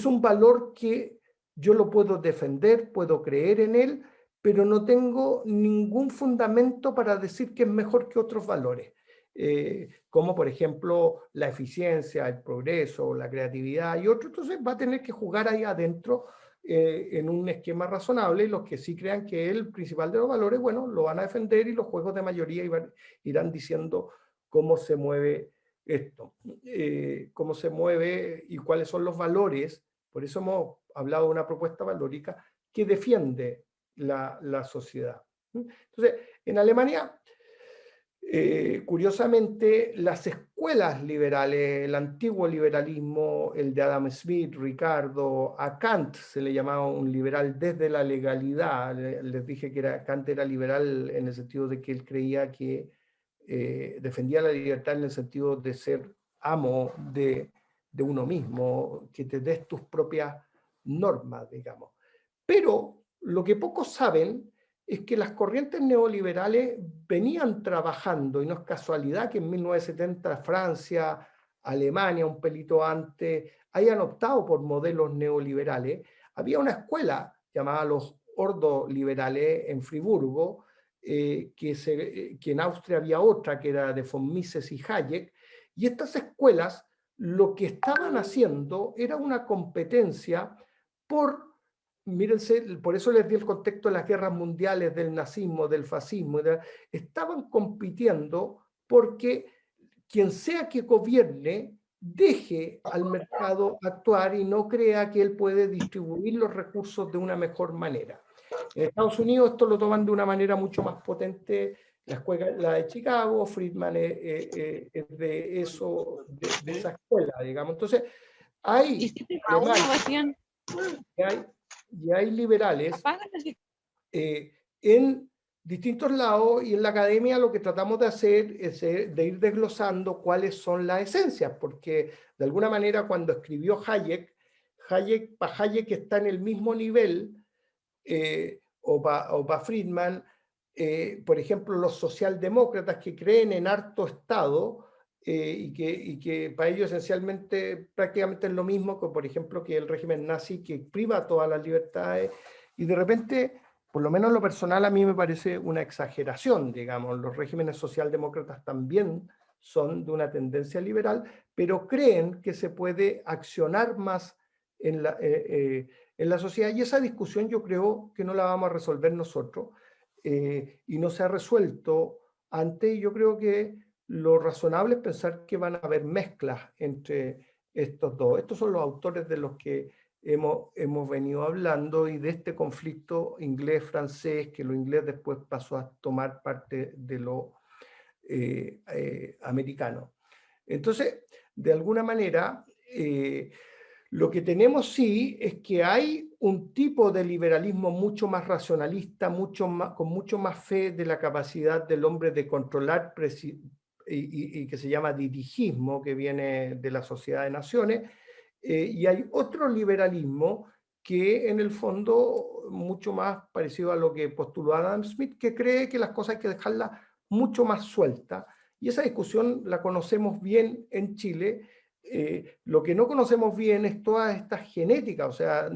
S1: un valor que yo lo puedo defender, puedo creer en él, pero no tengo ningún fundamento para decir que es mejor que otros valores, como por ejemplo la eficiencia, el progreso, la creatividad y otros. Entonces va a tener que jugar ahí adentro en un esquema razonable, y los que sí crean que es el principal de los valores, bueno, lo van a defender, y los juegos de mayoría irán diciendo cómo se mueve esto, cómo se mueve y cuáles son los valores. Por eso hemos hablado de una propuesta valórica que defiende la sociedad. Entonces, en Alemania, curiosamente, las escuelas liberales, el antiguo liberalismo, el de Adam Smith, Ricardo, a Kant se le llamaba un liberal desde la legalidad. Les dije que Kant era liberal en el sentido de que él creía que defendía la libertad en el sentido de ser amo de de uno mismo, que te des tus propias normas, digamos. Pero lo que pocos saben es que las corrientes neoliberales venían trabajando, y no es casualidad que en 1970 Francia, Alemania, un pelito antes, hayan optado por modelos neoliberales. Había una escuela llamada los ordoliberales en Friburgo, que en Austria había otra que era de von Mises y Hayek, y estas escuelas lo que estaban haciendo era una competencia por, mírense, por eso les di el contexto de las guerras mundiales, del nazismo, del fascismo, estaban compitiendo porque quien sea que gobierne deje al mercado actuar y no crea que él puede distribuir los recursos de una mejor manera. En Estados Unidos esto lo toman de una manera mucho más potente, la escuela la de Chicago, Friedman es de eso, de esa escuela, digamos. Entonces, hay alemanes, y hay liberales en distintos lados, y en la academia lo que tratamos de hacer es de ir desglosando cuáles son las esencias, porque de alguna manera cuando escribió para Hayek está en el mismo nivel, o para Friedman, por ejemplo, los socialdemócratas que creen en harto Estado, y que para ellos esencialmente prácticamente es lo mismo que, por ejemplo, que el régimen nazi, que priva todas las libertades, y de repente, por lo menos en lo personal, a mí me parece una exageración, digamos. Los regímenes socialdemócratas también son de una tendencia liberal, pero creen que se puede accionar más en la sociedad, y esa discusión yo creo que no la vamos a resolver nosotros, y no se ha resuelto antes, y yo creo que lo razonable es pensar que van a haber mezclas entre estos dos. Estos son los autores de los que hemos venido hablando, y de este conflicto inglés-francés, que lo inglés después pasó a tomar parte de lo americano. Entonces, de alguna manera, lo que tenemos sí es que hay un tipo de liberalismo mucho más racionalista, con mucho más fe de la capacidad del hombre de controlar, y que se llama dirigismo, que viene de la Sociedad de Naciones, y hay otro liberalismo que en el fondo mucho más parecido a lo que postuló Adam Smith, que cree que las cosas hay que dejarlas mucho más sueltas, y esa discusión la conocemos bien en Chile. Lo que no conocemos bien es toda esta genética, o sea,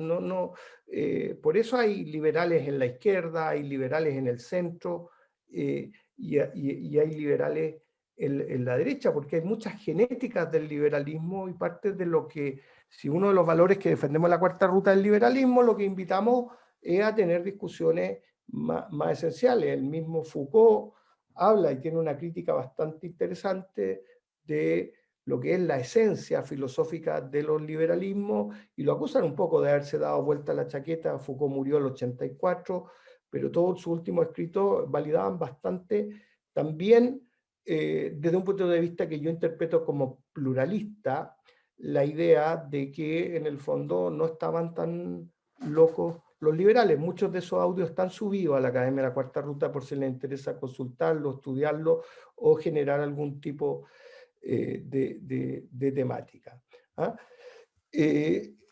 S1: por eso hay liberales en la izquierda, hay liberales en el centro, y hay liberales en la derecha, porque hay muchas genéticas del liberalismo, y parte de lo que, si uno de los valores que defendemos en la cuarta ruta del liberalismo, lo que invitamos es a tener discusiones más esenciales. El mismo Foucault habla y tiene una crítica bastante interesante de lo que es la esencia filosófica de los liberalismos, y lo acusan un poco de haberse dado vuelta la chaqueta. Foucault murió en el 84, pero todos sus últimos escritos validaban bastante también, desde un punto de vista que yo interpreto como pluralista, la idea de que en el fondo no estaban tan locos los liberales. Muchos de esos audios están subidos a la Academia de la Cuarta Ruta por si les interesa consultarlo, estudiarlo o generar algún tipo de temática. ¿Ah?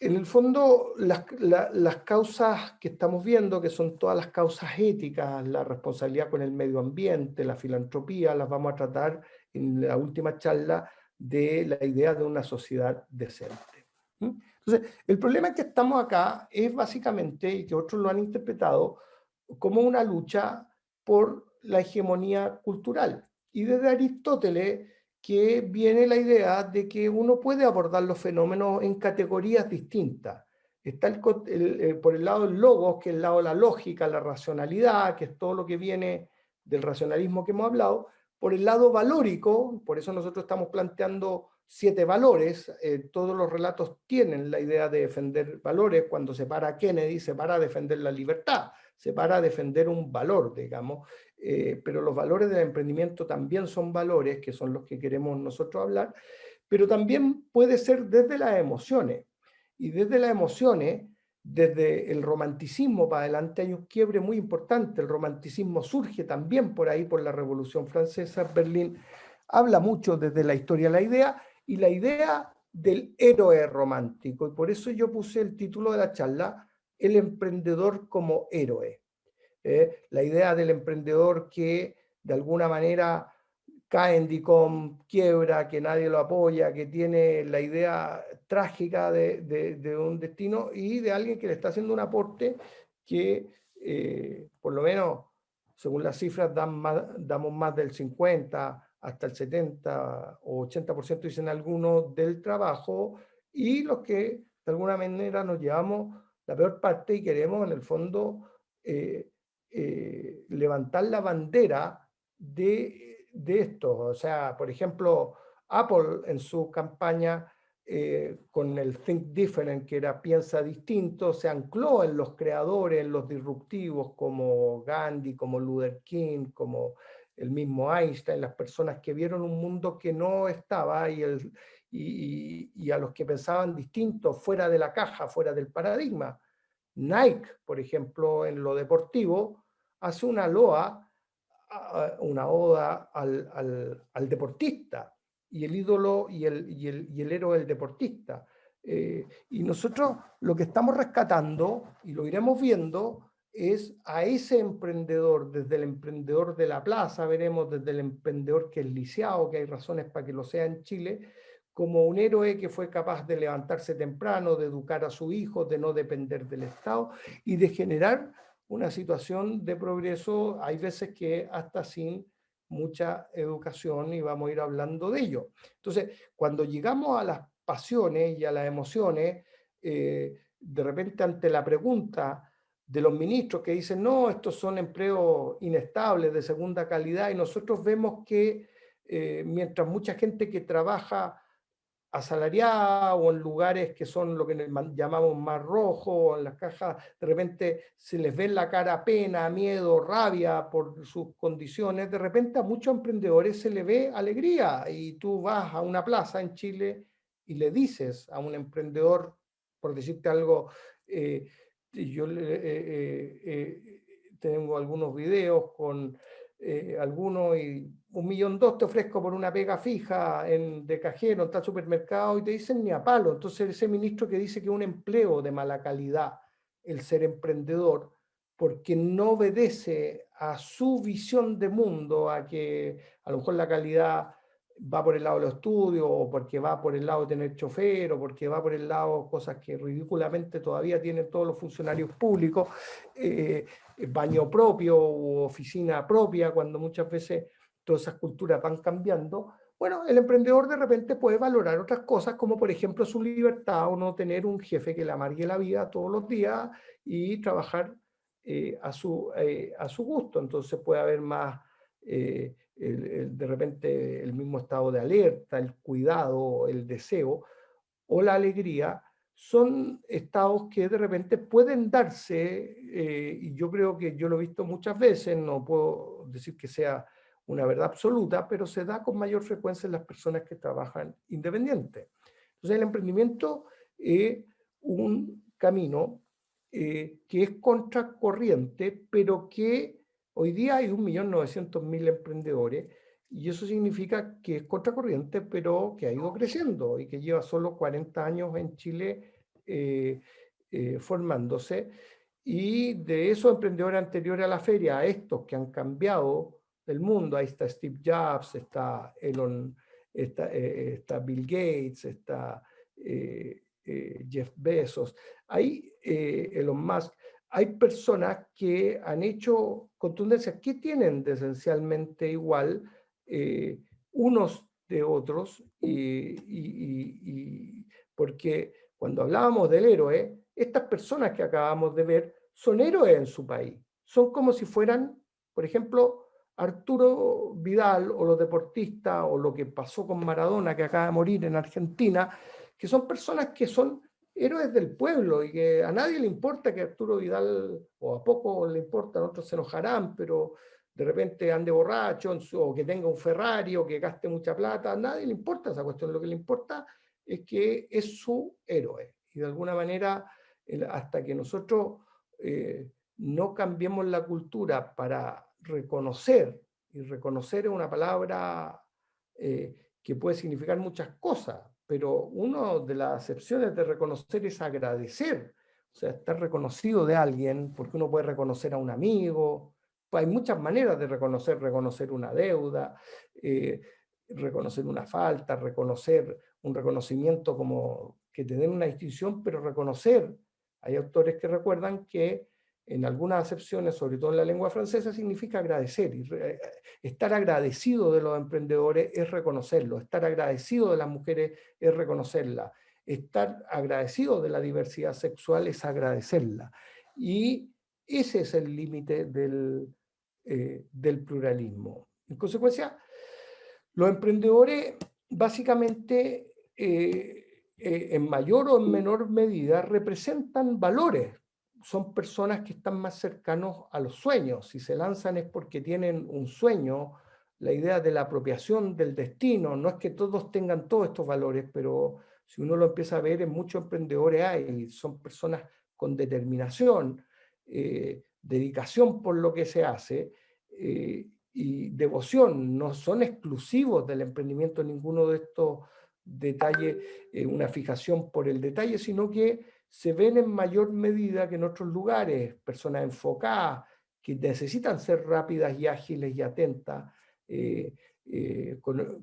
S1: En el fondo, las causas que estamos viendo, que son todas las causas éticas, la responsabilidad con el medio ambiente, la filantropía, las vamos a tratar en la última charla de la idea de una sociedad decente. Entonces, el problema que estamos acá es básicamente, y que otros lo han interpretado, como una lucha por la hegemonía cultural. Y desde Aristóteles, que viene la idea de que uno puede abordar los fenómenos en categorías distintas. Está por el lado del logos, que es el lado de la lógica, la racionalidad, que es todo lo que viene del racionalismo que hemos hablado. Por el lado valórico, por eso nosotros estamos planteando 7 valores. Todos los relatos tienen la idea de defender valores. Cuando se para Kennedy, se para a defender la libertad, se para a defender un valor, digamos. Pero los valores del emprendimiento también son valores, que son los que queremos nosotros hablar, pero también puede ser desde las emociones. Y desde las emociones, desde el romanticismo para adelante, hay un quiebre muy importante. El romanticismo surge también por ahí, por la Revolución Francesa. Berlín habla mucho desde la historia de la idea, y la idea del héroe romántico. Y por eso yo puse el título de la charla, El emprendedor como héroe. La idea del emprendedor que de alguna manera cae en DICOM, quiebra, que nadie lo apoya, que tiene la idea trágica de un destino y de alguien que le está haciendo un aporte que por lo menos, según las cifras, damos más del 50 hasta el 70 o 80% dicen algunos del trabajo, y los que de alguna manera nos llevamos la peor parte y queremos en el fondo levantar la bandera de esto. O sea, por ejemplo, Apple en su campaña con el Think Different, que era piensa distinto, se ancló en los creadores, en los disruptivos como Gandhi, como Luther King, como el mismo Einstein, las personas que vieron un mundo que no estaba y a los que pensaban distinto, fuera de la caja, fuera del paradigma. Nike, por ejemplo, en lo deportivo, hace una oda al deportista y el ídolo y el héroe del deportista. Y nosotros lo que estamos rescatando, y lo iremos viendo, es a ese emprendedor, desde el emprendedor de la plaza, veremos desde el emprendedor que es lisiado, que hay razones para que lo sea en Chile, como un héroe que fue capaz de levantarse temprano, de educar a su hijo, de no depender del Estado y de generar una situación de progreso, hay veces que hasta sin mucha educación, y vamos a ir hablando de ello. Entonces, cuando llegamos a las pasiones y a las emociones, de repente ante la pregunta de los ministros que dicen, no, estos son empleos inestables de segunda calidad, y nosotros vemos que mientras mucha gente que trabaja asalariada o en lugares que son lo que llamamos más rojo, en las cajas, de repente se les ve en la cara pena, miedo, rabia por sus condiciones, de repente a muchos emprendedores se le ve alegría, y tú vas a una plaza en Chile y le dices a un emprendedor, por decirte algo, yo tengo algunos videos con algunos y 1.200.000 te ofrezco por una pega fija de cajero en tal supermercado, y te dicen ni a palo. Entonces ese ministro que dice que es un empleo de mala calidad el ser emprendedor, porque no obedece a su visión de mundo, a que a lo mejor la calidad va por el lado de los estudios, o porque va por el lado de tener chofer, o porque va por el lado de cosas que ridículamente todavía tienen todos los funcionarios públicos, baño propio u oficina propia, cuando muchas veces todas esas culturas van cambiando. Bueno, el emprendedor de repente puede valorar otras cosas, como por ejemplo su libertad, o no tener un jefe que le amargue la vida todos los días y trabajar a su gusto. Entonces puede haber más, de repente, el mismo estado de alerta, el cuidado, el deseo o la alegría. Son estados que de repente pueden darse, y yo creo que yo lo he visto muchas veces, no puedo decir que sea una verdad absoluta, pero se da con mayor frecuencia en las personas que trabajan independientes. Entonces el emprendimiento es un camino que es contracorriente, pero que hoy día hay 1.900.000 emprendedores, y eso significa que es contracorriente, pero que ha ido creciendo y que lleva solo 40 años en Chile formándose. Y de esos emprendedores anteriores a la feria, a estos que han cambiado el mundo, ahí está Steve Jobs, está Elon, está Bill Gates, está Jeff Bezos, hay Elon Musk. Hay personas que han hecho contundencias que tienen de esencialmente igual unos de otros, porque cuando hablábamos del héroe, estas personas que acabamos de ver son héroes en su país. Son como si fueran, por ejemplo, Arturo Vidal o los deportistas, o lo que pasó con Maradona, que acaba de morir en Argentina, que son personas que son héroes del pueblo y que a nadie le importa que Arturo Vidal, o a poco le importan, otros se enojarán, pero de repente ande borracho o que tenga un Ferrari o que gaste mucha plata, a nadie le importa esa cuestión. Lo que le importa es que es su héroe, y de alguna manera hasta que nosotros no cambiemos la cultura para reconocer, y reconocer es una palabra que puede significar muchas cosas, pero una de las acepciones de reconocer es agradecer, o sea, estar reconocido de alguien, porque uno puede reconocer a un amigo, pues hay muchas maneras de reconocer una deuda, eh, reconocer una falta, reconocer un reconocimiento como que te den una distinción, pero reconocer, hay autores que recuerdan que en algunas acepciones, sobre todo en la lengua francesa, significa agradecer. Y estar agradecido de los emprendedores es reconocerlo, estar agradecido de las mujeres es reconocerla, estar agradecido de la diversidad sexual es agradecerla. Y ese es el límite del pluralismo. En consecuencia, los emprendedores básicamente en mayor o en menor medida representan valores. Son personas que están más cercanos a los sueños. Si se lanzan es porque tienen un sueño, la idea de la apropiación del destino. No es que todos tengan todos estos valores, pero si uno lo empieza a ver, en muchos emprendedores hay, son personas con determinación, dedicación por lo que se hace, y devoción, no son exclusivos del emprendimiento ninguno de estos detalles, una fijación por el detalle, sino que se ven en mayor medida que en otros lugares, personas enfocadas, que necesitan ser rápidas y ágiles y atentas,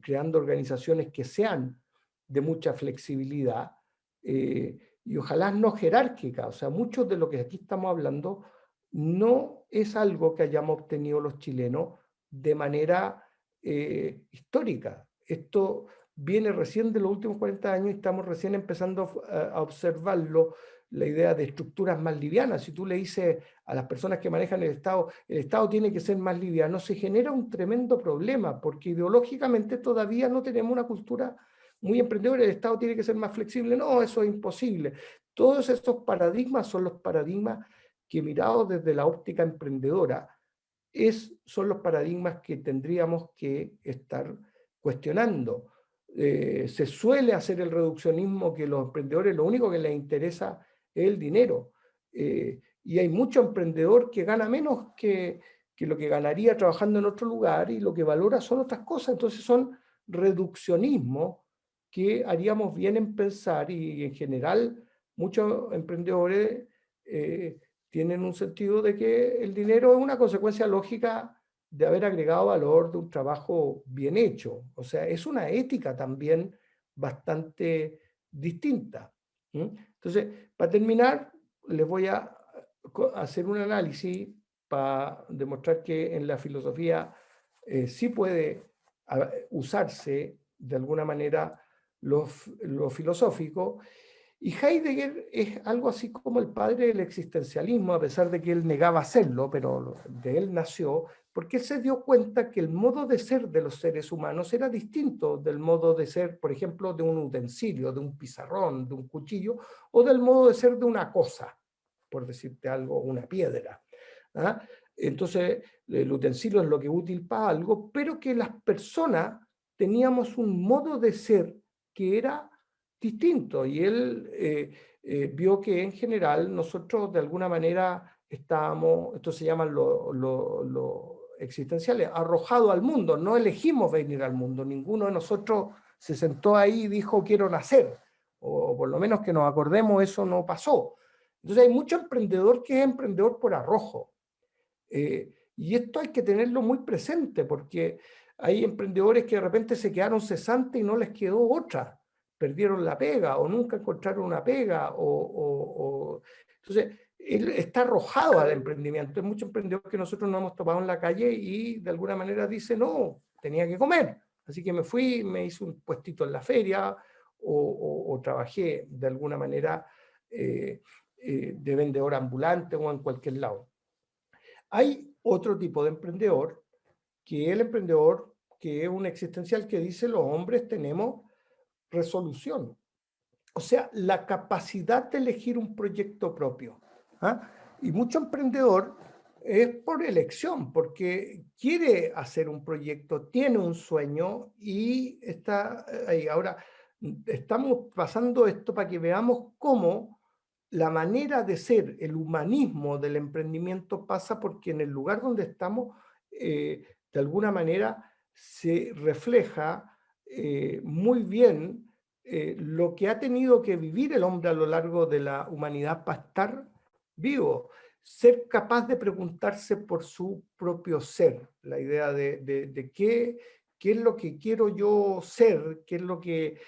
S1: creando organizaciones que sean de mucha flexibilidad, y ojalá no jerárquica. O sea, mucho de lo que aquí estamos hablando no es algo que hayamos obtenido los chilenos de manera histórica. Esto viene recién de los últimos 40 años y estamos recién empezando a observarlo, la idea de estructuras más livianas. Si tú le dices a las personas que manejan el Estado tiene que ser más liviano, se genera un tremendo problema, porque ideológicamente todavía no tenemos una cultura muy emprendedora, el Estado tiene que ser más flexible. No, eso es imposible. Todos estos paradigmas son los paradigmas que, mirados desde la óptica emprendedora, son los paradigmas que tendríamos que estar cuestionando. Se suele hacer el reduccionismo que los emprendedores lo único que les interesa es el dinero. Y hay mucho emprendedor que gana menos que lo que ganaría trabajando en otro lugar, y lo que valora son otras cosas. Entonces son reduccionismos que haríamos bien en pensar, y en general muchos emprendedores tienen un sentido de que el dinero es una consecuencia lógica de haber agregado valor de un trabajo bien hecho. O sea, es una ética también bastante distinta. Entonces, para terminar, les voy a hacer un análisis para demostrar que en la filosofía sí puede usarse de alguna manera lo filosófico. Y Heidegger es algo así como el padre del existencialismo, a pesar de que él negaba hacerlo, pero de él nació, porque él se dio cuenta que el modo de ser de los seres humanos era distinto del modo de ser, por ejemplo, de un utensilio, de un pizarrón, de un cuchillo, o del modo de ser de una cosa, por decirte algo, una piedra. ¿Ah? Entonces, el utensilio es lo que es útil para algo, pero que las personas teníamos un modo de ser que era distinto, y él vio que en general nosotros de alguna manera estábamos, esto se llama lo existenciales, arrojados al mundo, no elegimos venir al mundo, ninguno de nosotros se sentó ahí y dijo quiero nacer, o por lo menos que nos acordemos eso no pasó. Entonces hay mucho emprendedor que es emprendedor por arrojo, y esto hay que tenerlo muy presente, porque hay emprendedores que de repente se quedaron cesantes y no les quedó otra, perdieron la pega o nunca encontraron una pega, entonces él está arrojado al emprendimiento. Hay muchos emprendedores que nosotros nos hemos topado en la calle y de alguna manera dice, no, tenía que comer, así que me fui, me hice un puestito en la feria, o trabajé de alguna manera de vendedor ambulante o en cualquier lado. Hay otro tipo de emprendedor, que es el emprendedor que es un existencial, que dice los hombres tenemos resolución, o sea, la capacidad de elegir un proyecto propio. ¿Ah? Y mucho emprendedor es por elección, porque quiere hacer un proyecto, tiene un sueño y está ahí. Ahora, estamos pasando esto para que veamos cómo la manera de ser, el humanismo del emprendimiento pasa porque en el lugar donde estamos, de alguna manera, se refleja muy bien lo que ha tenido que vivir el hombre a lo largo de la humanidad para estar vivo. Ser capaz de preguntarse por su propio ser, la idea de qué es lo que quiero yo ser, qué es lo que...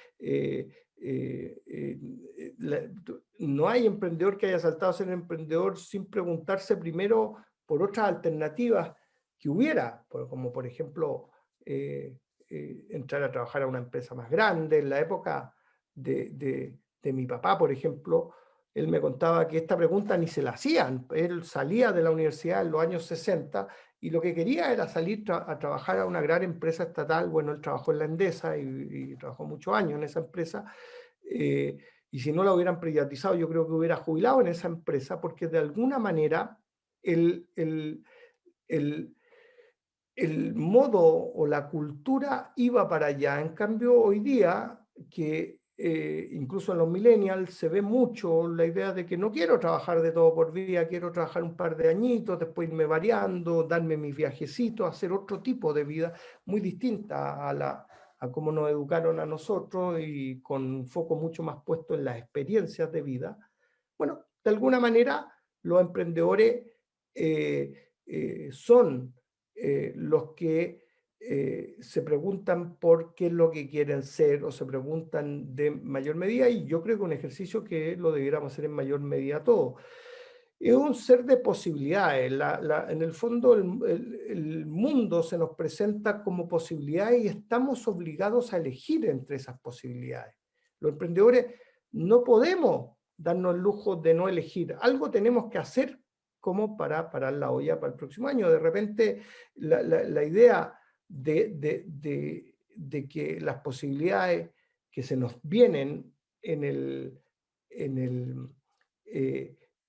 S1: no hay emprendedor que haya saltado a ser emprendedor sin preguntarse primero por otras alternativas que hubiera, como por ejemplo entrar a trabajar a una empresa más grande. En la época de mi papá, por ejemplo, él me contaba que esta pregunta ni se la hacían. Él salía de la universidad en los años 60 y lo que quería era salir a trabajar a una gran empresa estatal. Bueno, él trabajó en la Endesa y trabajó muchos años en esa empresa. Y si no la hubieran privatizado, yo creo que hubiera jubilado en esa empresa, porque de alguna manera el, el, el, el modo o la cultura iba para allá. En cambio, hoy día, que incluso en los millennials se ve mucho la idea de que no quiero trabajar de todo por vida, quiero trabajar un par de añitos, después irme variando, darme mis viajecitos, hacer otro tipo de vida muy distinta a cómo nos educaron a nosotros y con un foco mucho más puesto en las experiencias de vida. Bueno, de alguna manera los emprendedores son los que se preguntan por qué es lo que quieren ser o se preguntan de mayor medida, y yo creo que un ejercicio que lo debiéramos hacer en mayor medida todos. Es un ser de posibilidades. En el fondo el mundo se nos presenta como posibilidades y estamos obligados a elegir entre esas posibilidades. Los emprendedores no podemos darnos el lujo de no elegir. Algo tenemos que hacer como para parar la olla para el próximo año. De repente la idea de que las posibilidades que se nos vienen en el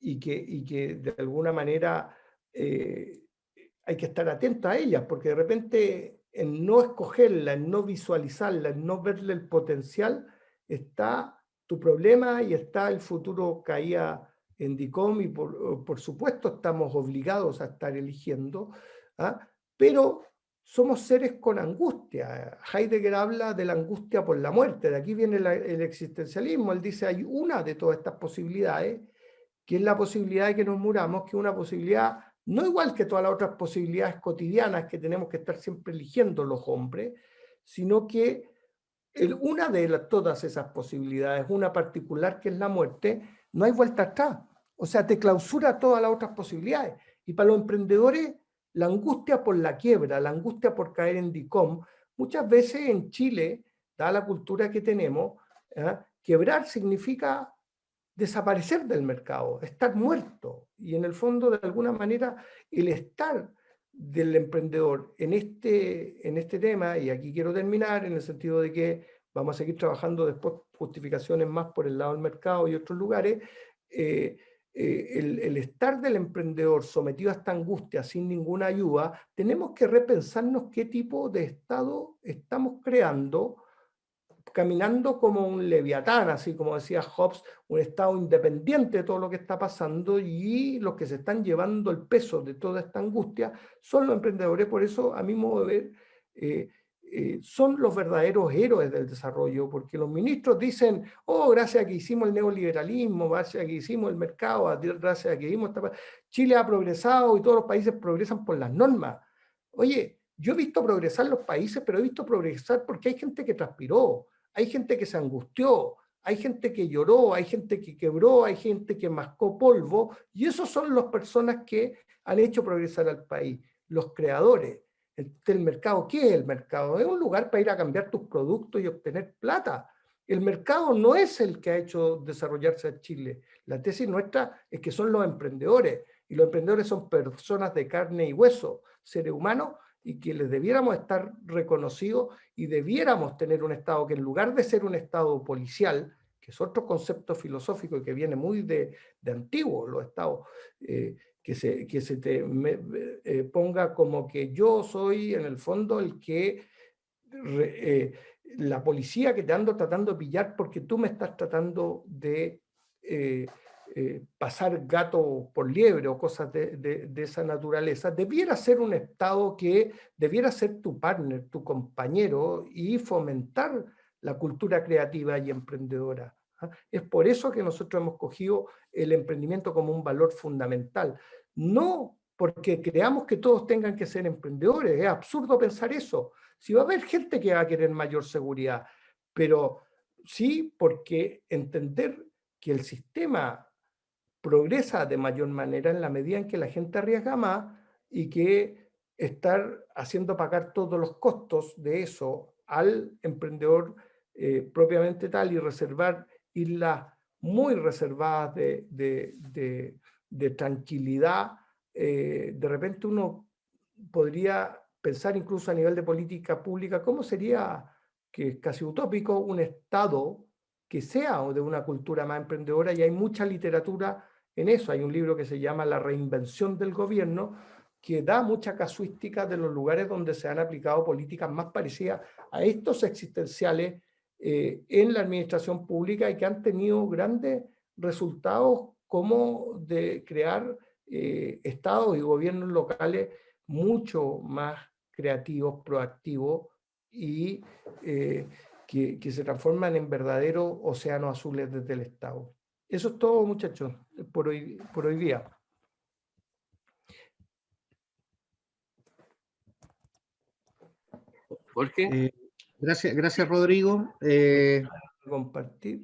S1: y que de alguna manera hay que estar atento a ellas, porque de repente en no escogerla, en no visualizarla, en no verle el potencial, está tu problema y está el futuro caía en DICOM, y por supuesto estamos obligados a estar eligiendo, ¿ah? Pero somos seres con angustia. Heidegger habla de la angustia por la muerte, de aquí viene el existencialismo. Él dice hay una de todas estas posibilidades, que es la posibilidad de que nos muramos, que es una posibilidad no igual que todas las otras posibilidades cotidianas que tenemos que estar siempre eligiendo los hombres, sino que una de todas esas posibilidades, una particular que es la muerte, no hay vuelta atrás. O sea, te clausura todas las otras posibilidades. Y para los emprendedores, la angustia por la quiebra, la angustia por caer en DICOM, muchas veces en Chile, dada la cultura que tenemos, quebrar significa desaparecer del mercado, estar muerto. Y en el fondo, de alguna manera, el estar del emprendedor en este tema, y aquí quiero terminar, en el sentido de que vamos a seguir trabajando después justificaciones más por el lado del mercado y otros lugares, el estar del emprendedor sometido a esta angustia sin ninguna ayuda, tenemos que repensarnos qué tipo de estado estamos creando, caminando como un leviatán, así como decía Hobbes, un estado independiente de todo lo que está pasando, y los que se están llevando el peso de toda esta angustia son los emprendedores. Por eso, a mi modo de ver, son los verdaderos héroes del desarrollo, porque los ministros dicen, oh, gracias a que hicimos el neoliberalismo, gracias a que hicimos el mercado, gracias a que hicimos Chile ha progresado y todos los países progresan por las normas. Oye, yo he visto progresar los países, pero he visto progresar porque hay gente que transpiró, hay gente que se angustió, hay gente que lloró, hay gente que quebró, hay gente que mascó polvo, y esos son las personas que han hecho progresar al país, los creadores. El mercado, ¿qué es el mercado? Es un lugar para ir a cambiar tus productos y obtener plata. El mercado no es el que ha hecho desarrollarse a Chile. La tesis nuestra es que son los emprendedores, y los emprendedores son personas de carne y hueso, seres humanos, y que les debiéramos estar reconocidos, y debiéramos tener un Estado que, en lugar de ser un Estado policial, que es otro concepto filosófico y que viene muy de antiguo, los Estados, que se te ponga como que yo soy en el fondo el que la policía que te ando tratando de pillar porque tú me estás tratando de pasar gato por liebre o cosas de esa naturaleza. Debiera ser un Estado que debiera ser tu partner, tu compañero, y fomentar la cultura creativa y emprendedora. ¿Ah? Es por eso que nosotros hemos cogido el emprendimiento como un valor fundamental. No porque creamos que todos tengan que ser emprendedores, es absurdo pensar eso. Si va a haber gente que va a querer mayor seguridad, pero sí porque entender que el sistema progresa de mayor manera en la medida en que la gente arriesga más y que estar haciendo pagar todos los costos de eso al emprendedor propiamente tal y reservar islas muy reservadas de tranquilidad, de repente uno podría pensar incluso a nivel de política pública, ¿cómo sería, que es casi utópico, un Estado que sea o de una cultura más emprendedora? Y hay mucha literatura en eso. Hay un libro que se llama La reinvención del gobierno, que da mucha casuística de los lugares donde se han aplicado políticas más parecidas a estos existenciales en la administración pública y que han tenido grandes resultados como de crear estados y gobiernos locales mucho más creativos, proactivos y que se transforman en verdaderos océanos azules desde el Estado. Eso es todo, muchachos, por hoy día.
S3: Jorge.
S2: Gracias Rodrigo.
S1: Compartir.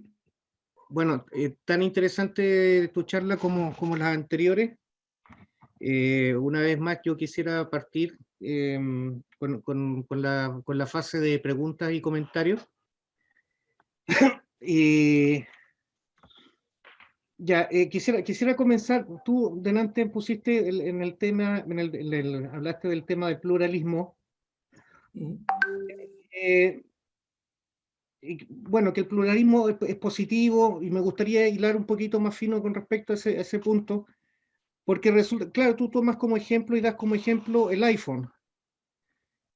S2: Bueno, tan interesante tu charla como las anteriores. Una vez más yo quisiera partir con la fase de preguntas y comentarios. Ya, quisiera comenzar. Tú delante pusiste en el tema, hablaste del tema del pluralismo. Bueno, que el pluralismo es positivo y me gustaría hilar un poquito más fino con respecto a ese punto, porque resulta, claro, tú tomas como ejemplo y das como ejemplo el iPhone,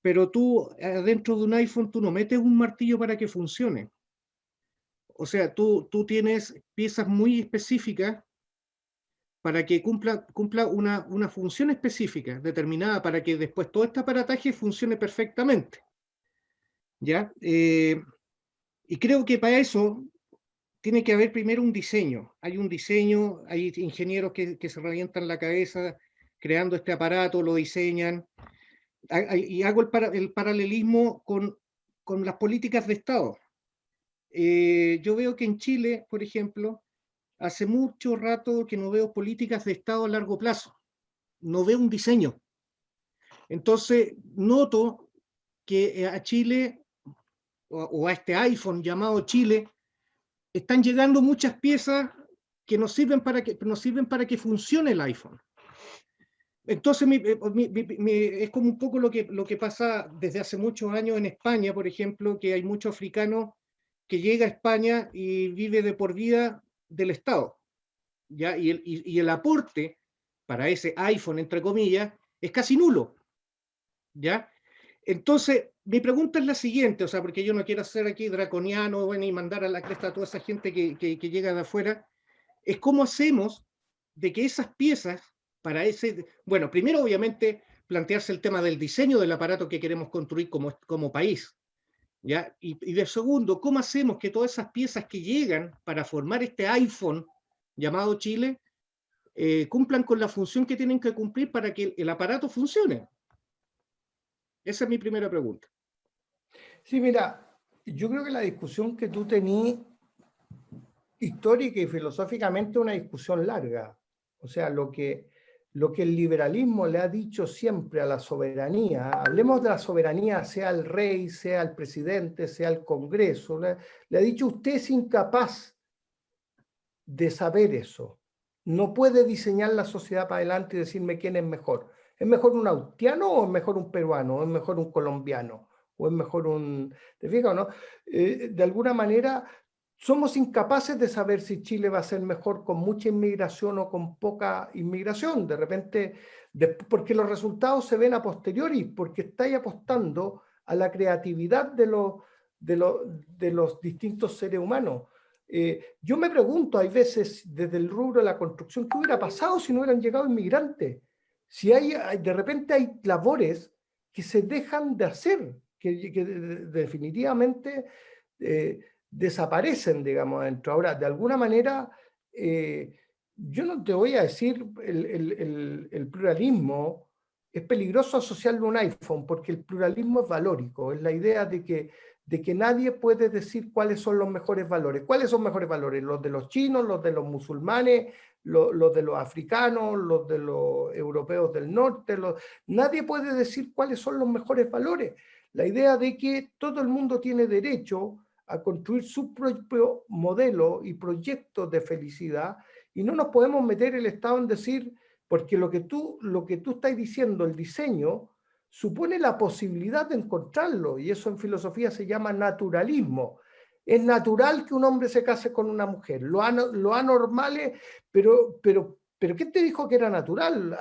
S2: pero tú dentro de un iPhone tú no metes un martillo para que funcione. O sea, tú tienes piezas muy específicas para que cumpla una función específica, determinada, para que después todo este aparataje funcione perfectamente. ¿Ya? Y creo que para eso tiene que haber primero un diseño. Hay un diseño, hay ingenieros que se revientan la cabeza creando este aparato, lo diseñan. Y hago el paralelismo con las políticas de Estado. Yo veo que en Chile, por ejemplo, hace mucho rato que no veo políticas de Estado a largo plazo. No veo un diseño. Entonces, noto que a Chile, o a este iPhone llamado Chile, están llegando muchas piezas que nos sirven para que funcione el iPhone. Entonces, es como un poco lo que pasa desde hace muchos años en España, por ejemplo, que hay muchos africanos que llega a España y vive de por vida del Estado, ¿ya? Y el aporte para ese iPhone, entre comillas, es casi nulo, ¿ya? Entonces, mi pregunta es la siguiente, o sea, porque yo no quiero ser aquí draconiano, bueno, y mandar a la cresta a toda esa gente que llega de afuera, es cómo hacemos de que esas piezas para ese, bueno, primero obviamente plantearse el tema del diseño del aparato que queremos construir como país, ¿ya? Y de segundo, ¿cómo hacemos que todas esas piezas que llegan para formar este iPhone llamado Chile cumplan con la función que tienen que cumplir para que el aparato funcione? Esa es mi primera pregunta.
S1: Sí, mira, yo creo que la discusión que tú tenías histórica y filosóficamente es una discusión larga. O sea, lo que el liberalismo le ha dicho siempre a la soberanía, hablemos de la soberanía, sea el rey, sea el presidente, sea el Congreso, le ha dicho: usted es incapaz de saber eso. No puede diseñar la sociedad para adelante y decirme quién es mejor. ¿Es mejor un haitiano o es mejor un peruano? ¿O es mejor un colombiano? ¿O es mejor un...? ¿Te fijas o no? De alguna manera somos incapaces de saber si Chile va a ser mejor con mucha inmigración o con poca inmigración. De repente, porque los resultados se ven a posteriori, porque estáis apostando a la creatividad de los distintos seres humanos. Yo me pregunto, hay veces, desde el rubro de la construcción, ¿qué hubiera pasado si no hubieran llegado inmigrantes? Si de repente hay labores que se dejan de hacer, que definitivamente desaparecen, digamos, adentro. Ahora, de alguna manera, yo no te voy a decir el pluralismo. Es peligroso asociarlo a un iPhone, porque el pluralismo es valórico, es la idea de que nadie puede decir cuáles son los mejores valores. ¿Cuáles son mejores valores? ¿Los de los chinos, los de los musulmanes, los de los africanos, los de los europeos del norte? Nadie puede decir cuáles son los mejores valores. La idea de que todo el mundo tiene derecho a construir su propio modelo y proyecto de felicidad, y no nos podemos meter el Estado en decir, porque lo que tú estás diciendo, el diseño, supone la posibilidad de encontrarlo, y eso en filosofía se llama naturalismo. Es natural que un hombre se case con una mujer, lo anormal es, pero ¿quién te dijo que era natural?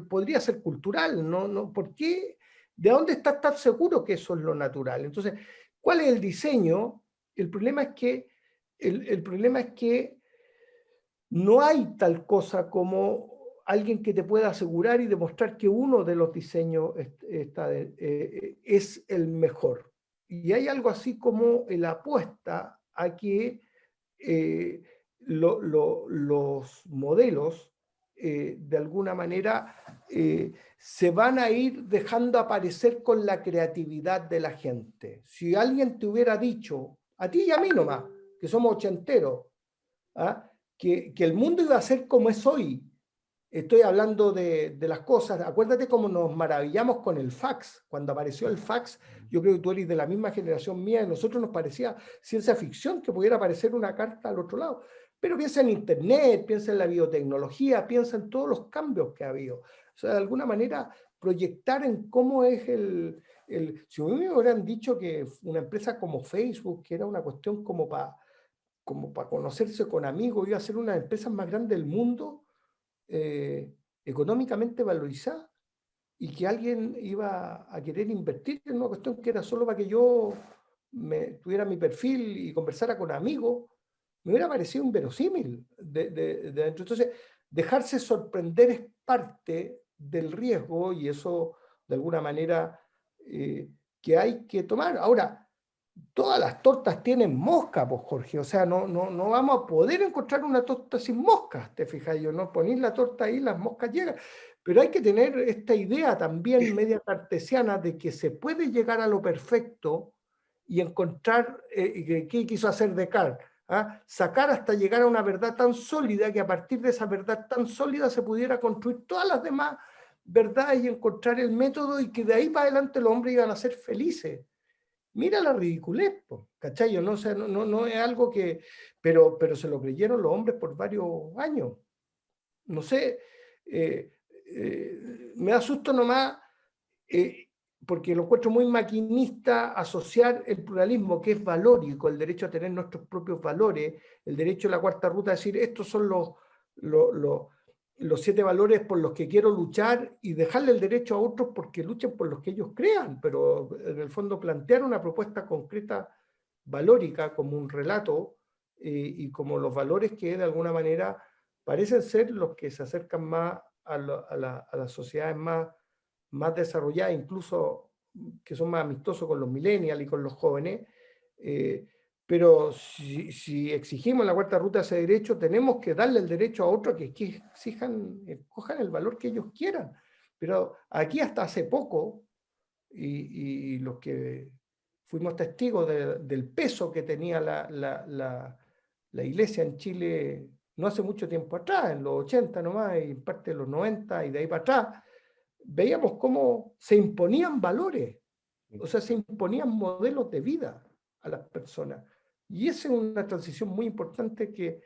S1: Podría ser cultural, ¿no? ¿Por qué? ¿De dónde estás tan seguro que eso es lo natural? Entonces, ¿cuál es el diseño? El problema es que no hay tal cosa como alguien que te pueda asegurar y demostrar que uno de los diseños es el mejor. Y hay algo así como la apuesta a que los modelos, de alguna manera, se van a ir dejando aparecer con la creatividad de la gente. Si alguien te hubiera dicho, a ti y a mí nomás, que somos ochenteros, ¿ah? Que el mundo iba a ser como es hoy. Estoy hablando de las cosas. Acuérdate cómo nos maravillamos con el fax. Cuando apareció el fax, yo creo que tú eres de la misma generación mía, y a nosotros nos parecía ciencia ficción que pudiera aparecer una carta al otro lado. Pero piensa en Internet, piensa en la biotecnología, piensa en todos los cambios que ha habido. O sea, de alguna manera, proyectar en cómo es si me hubieran dicho que una empresa como Facebook, que era una cuestión como para conocerse con amigos, iba a ser una de las empresas más grandes del mundo, económicamente valorizada, y que alguien iba a querer invertir en una cuestión que era solo para que yo tuviera mi perfil y conversara con amigos, me hubiera parecido inverosímil de dentro. Entonces, dejarse sorprender es parte del riesgo, y eso de alguna manera que hay que tomar. Ahora, todas las tortas tienen mosca, pues Jorge, o sea, no vamos a poder encontrar una torta sin moscas, te fijas, yo no ponís la torta ahí, las moscas llegan, pero hay que tener esta idea también media cartesiana de que se puede llegar a lo perfecto y encontrar, ¿qué quiso hacer Descartes? ¿Ah? Sacar hasta llegar a una verdad tan sólida que a partir de esa verdad tan sólida se pudiera construir todas las demás verdades y encontrar el método, y que de ahí para adelante los hombres iban a ser felices. Mira la ridiculez, ¿cachai? No, o sea, no es algo que... Pero se lo creyeron los hombres por varios años. No sé, me da susto nomás, porque lo encuentro muy maquinista asociar el pluralismo, que es valórico, el derecho a tener nuestros propios valores, el derecho a la cuarta ruta, a decir, estos son los 7 valores por los que quiero luchar, y dejarle el derecho a otros porque luchen por los que ellos crean, pero en el fondo plantear una propuesta concreta valórica como un relato, y como los valores que de alguna manera parecen ser los que se acercan más a las sociedades más desarrolladas, incluso que son más amistosos con los millennials y con los jóvenes. Pero si exigimos la cuarta ruta ese derecho, tenemos que darle el derecho a otros que exijan, cojan el valor que ellos quieran. Pero aquí hasta hace poco, y los que fuimos testigos del peso que tenía la iglesia en Chile no hace mucho tiempo atrás, en los 80 nomás, y en parte de los 90 y de ahí para atrás, veíamos cómo se imponían valores, o sea, se imponían modelos de vida a las personas. Y esa es una transición muy importante que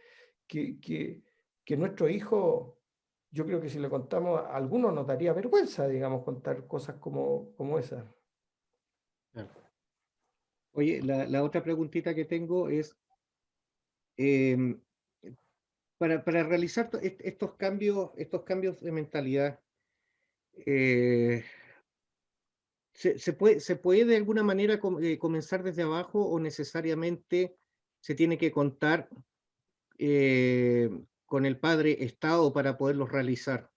S1: nuestros hijos, yo creo que si le contamos a algunos nos daría vergüenza, digamos, contar cosas como esas.
S2: Claro. Oye, la otra preguntita que tengo es, para realizar estos cambios de mentalidad, ¿se puede de alguna manera comenzar desde abajo, o necesariamente se tiene que contar con el padre Estado para poderlos realizar?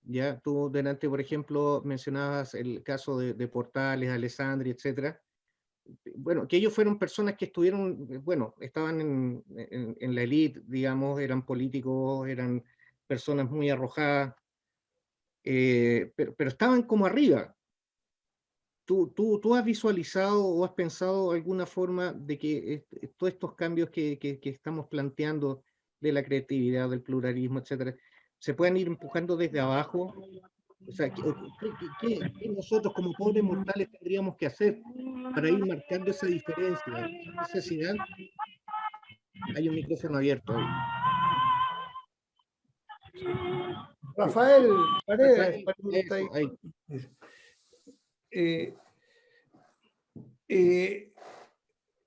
S2: Ya tú delante, por ejemplo, mencionabas el caso de Portales, Alessandri, etcétera, bueno, que ellos fueron personas que estuvieron, bueno, estaban en la élite, digamos, eran políticos, eran personas muy arrojadas, pero estaban como arriba. ¿Tú has visualizado o has pensado alguna forma de que todos estos cambios que estamos planteando de la creatividad, del pluralismo, etcétera, se pueden ir empujando desde abajo? O sea, ¿qué nosotros como pobres mortales tendríamos que hacer para ir marcando esa diferencia, esa necesidad? Hay un micrófono abierto ahí.
S1: Rafael Paredes,
S2: Rafael, eso, ahí.
S1: eh, eh,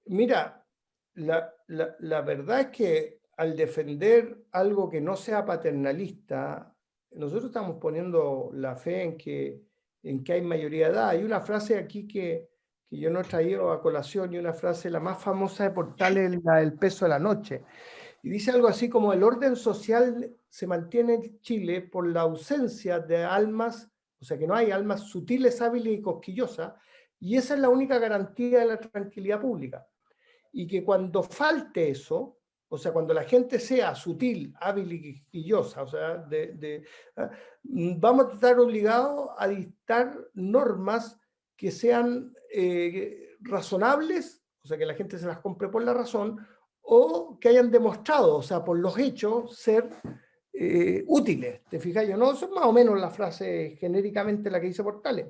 S1: mira, la verdad es que al defender algo que no sea paternalista, nosotros estamos poniendo la fe en que hay mayoría de edad. Hay una frase aquí que yo no he traído a colación, y una frase, la más famosa de Portales, la del peso de la noche. Y dice algo así como: el orden social se mantiene en Chile por la ausencia de almas, o sea que no hay almas sutiles, hábiles y cosquillosas, y esa es la única garantía de la tranquilidad pública. Y que cuando falte eso, o sea, cuando la gente sea sutil, hábil y quisquillosa, o sea, vamos a estar obligados a dictar normas que sean razonables, o sea, que la gente se las compre por la razón, o que hayan demostrado, o sea, por los hechos, ser útiles. ¿Te fijas? Yo no, eso es más o menos la frase genéricamente la que dice Portales.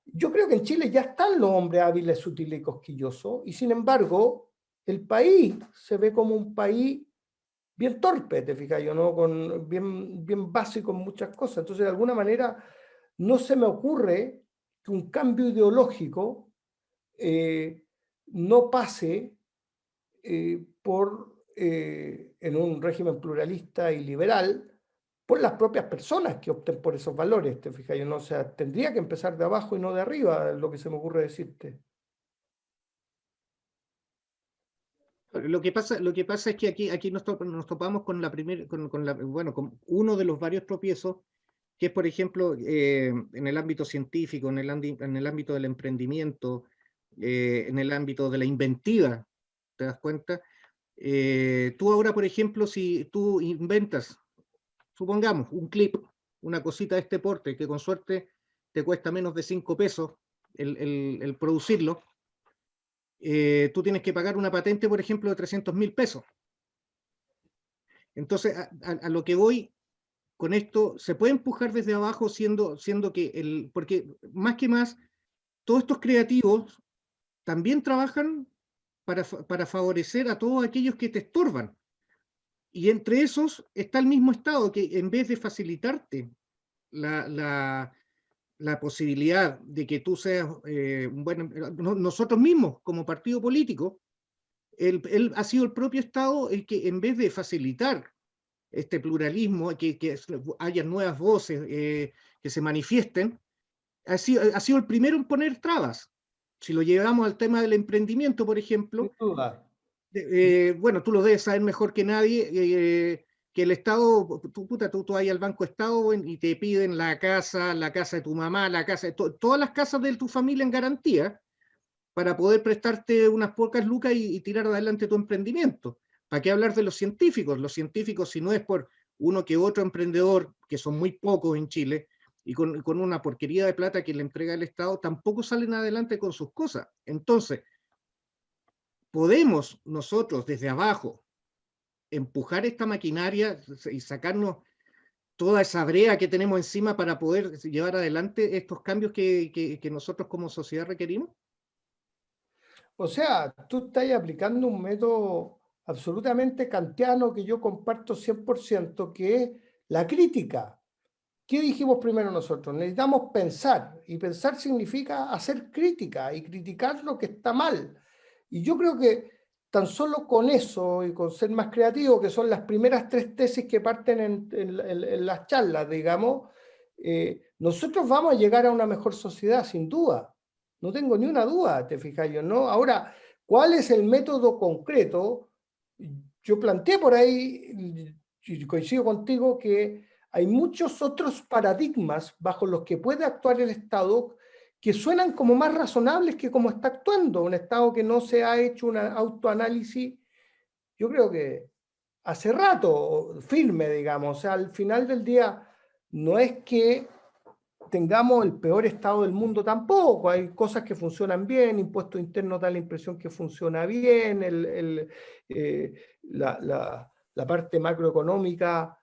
S1: Yo creo que en Chile ya están los hombres hábiles, sutiles y cosquillosos, y sin embargo, el país se ve como un país bien torpe, te fijas yo, ¿no? Bien básico en muchas cosas. Entonces, de alguna manera, no se me ocurre que un cambio ideológico no pase en un régimen pluralista y liberal, por las propias personas que opten por esos valores, te fijas yo, ¿no? O sea, tendría que empezar de abajo y no de arriba, es lo que se me ocurre decirte.
S2: Lo que pasa es que aquí nos topamos con bueno, con uno de los varios tropiezos, que es, por ejemplo, en el ámbito científico, en el ámbito del emprendimiento, en el ámbito de la inventiva, ¿te das cuenta? Tú ahora, por ejemplo, si tú inventas, supongamos, un clip, una cosita de este porte, que con suerte te cuesta menos de 5 pesos el producirlo, tú tienes que pagar una patente, por ejemplo, de 300.000 pesos. Entonces, a lo que voy con esto, se puede empujar desde abajo, siendo que porque más que más, todos estos creativos también trabajan para favorecer a todos aquellos que te estorban. Y entre esos está el mismo Estado que, en vez de facilitarte la posibilidad de que tú seas, bueno, nosotros mismos como partido político, él ha sido el propio Estado el que, en vez de facilitar este pluralismo, que haya nuevas voces que se manifiesten, ha sido el primero en poner trabas. Si lo llevamos al tema del emprendimiento, por ejemplo,
S1: Sin duda.
S2: bueno, tú lo debes saber mejor que nadie, que el Estado, tú vas al Banco Estado y te piden la casa de tu mamá, la casa de todas las casas de tu familia en garantía, para poder prestarte unas pocas lucas y tirar adelante tu emprendimiento. ¿Para qué hablar de los científicos? Los científicos, si no es por uno que otro emprendedor, que son muy pocos en Chile, y con una porquería de plata que le entrega el Estado, tampoco salen adelante con sus cosas. Entonces, podemos nosotros desde abajo empujar esta maquinaria y sacarnos toda esa brea que tenemos encima para poder llevar adelante estos cambios que nosotros como sociedad requerimos.
S1: O sea, tú estás aplicando un método absolutamente kantiano que yo comparto 100%, que es la crítica. ¿Qué dijimos primero nosotros? Necesitamos pensar, y pensar significa hacer crítica y criticar lo que está mal. Y yo creo que tan solo con eso y con ser más creativo, que son las primeras 3 tesis que parten en las charlas, digamos, nosotros vamos a llegar a una mejor sociedad, sin duda. No tengo ni una duda, te fijas yo, ¿no? Ahora, ¿cuál es el método concreto? Yo planteé por ahí, y coincido contigo, que hay muchos otros paradigmas bajo los que puede actuar el Estado que suenan como más razonables que como está actuando, un Estado que no se ha hecho un autoanálisis, yo creo que hace rato, firme, digamos. O sea, al final del día no es que tengamos el peor Estado del mundo tampoco, hay cosas que funcionan bien, impuesto interno da la impresión que funciona bien, la parte macroeconómica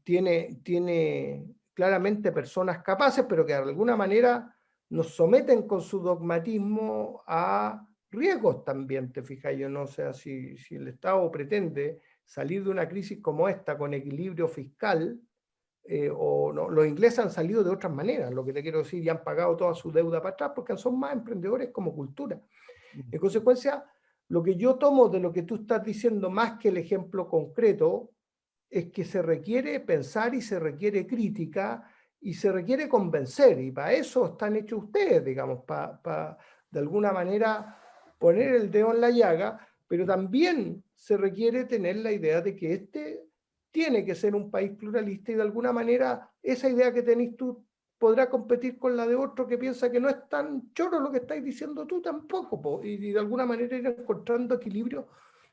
S1: tiene claramente personas capaces, pero que de alguna manera nos someten con su dogmatismo a riesgos también, te fijas. Yo no sé si el Estado pretende salir de una crisis como esta con equilibrio fiscal, o no, los ingleses han salido de otras maneras, lo que te quiero decir, y han pagado toda su deuda para atrás porque son más emprendedores como cultura. En consecuencia, lo que yo tomo de lo que tú estás diciendo, más que el ejemplo concreto, es que se requiere pensar y se requiere crítica y se requiere convencer, y para eso están hechos ustedes, digamos, para de alguna manera poner el dedo en la llaga, pero también se requiere tener la idea de que este tiene que ser un país pluralista y de alguna manera esa idea que tenés tú podrá competir con la de otro que piensa que no es tan choro lo que estáis diciendo tú tampoco, y de alguna manera ir encontrando equilibrio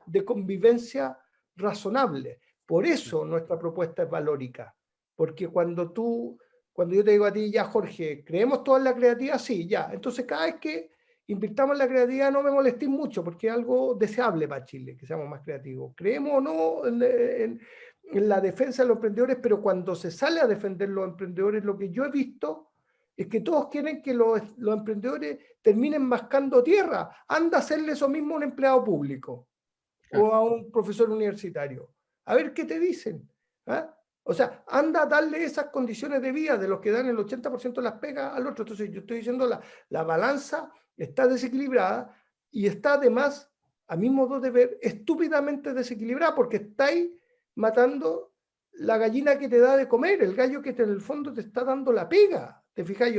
S1: de convivencia razonable. Por eso nuestra propuesta es valórica, porque cuando yo te digo a ti, ya Jorge, ¿creemos toda en la creatividad? Sí, ya. Entonces cada vez que invirtamos en la creatividad no me molestéis mucho, porque es algo deseable para Chile, que seamos más creativos. Creemos o no en la defensa de los emprendedores, pero cuando se sale a defender los emprendedores, lo que yo he visto es que todos quieren que los emprendedores terminen mascando tierra. Anda a hacerle eso mismo a un empleado público o a un profesor universitario. A ver qué te dicen. ¿Ah? O sea, anda a darle esas condiciones de vida de los que dan el 80% de las pegas al otro. Entonces, yo estoy diciendo, la balanza está desequilibrada y está además, a mi modo de ver, estúpidamente desequilibrada porque estáis matando la gallina que te da de comer, el gallo que en el fondo te está dando la pega. ¿Te fijas? Y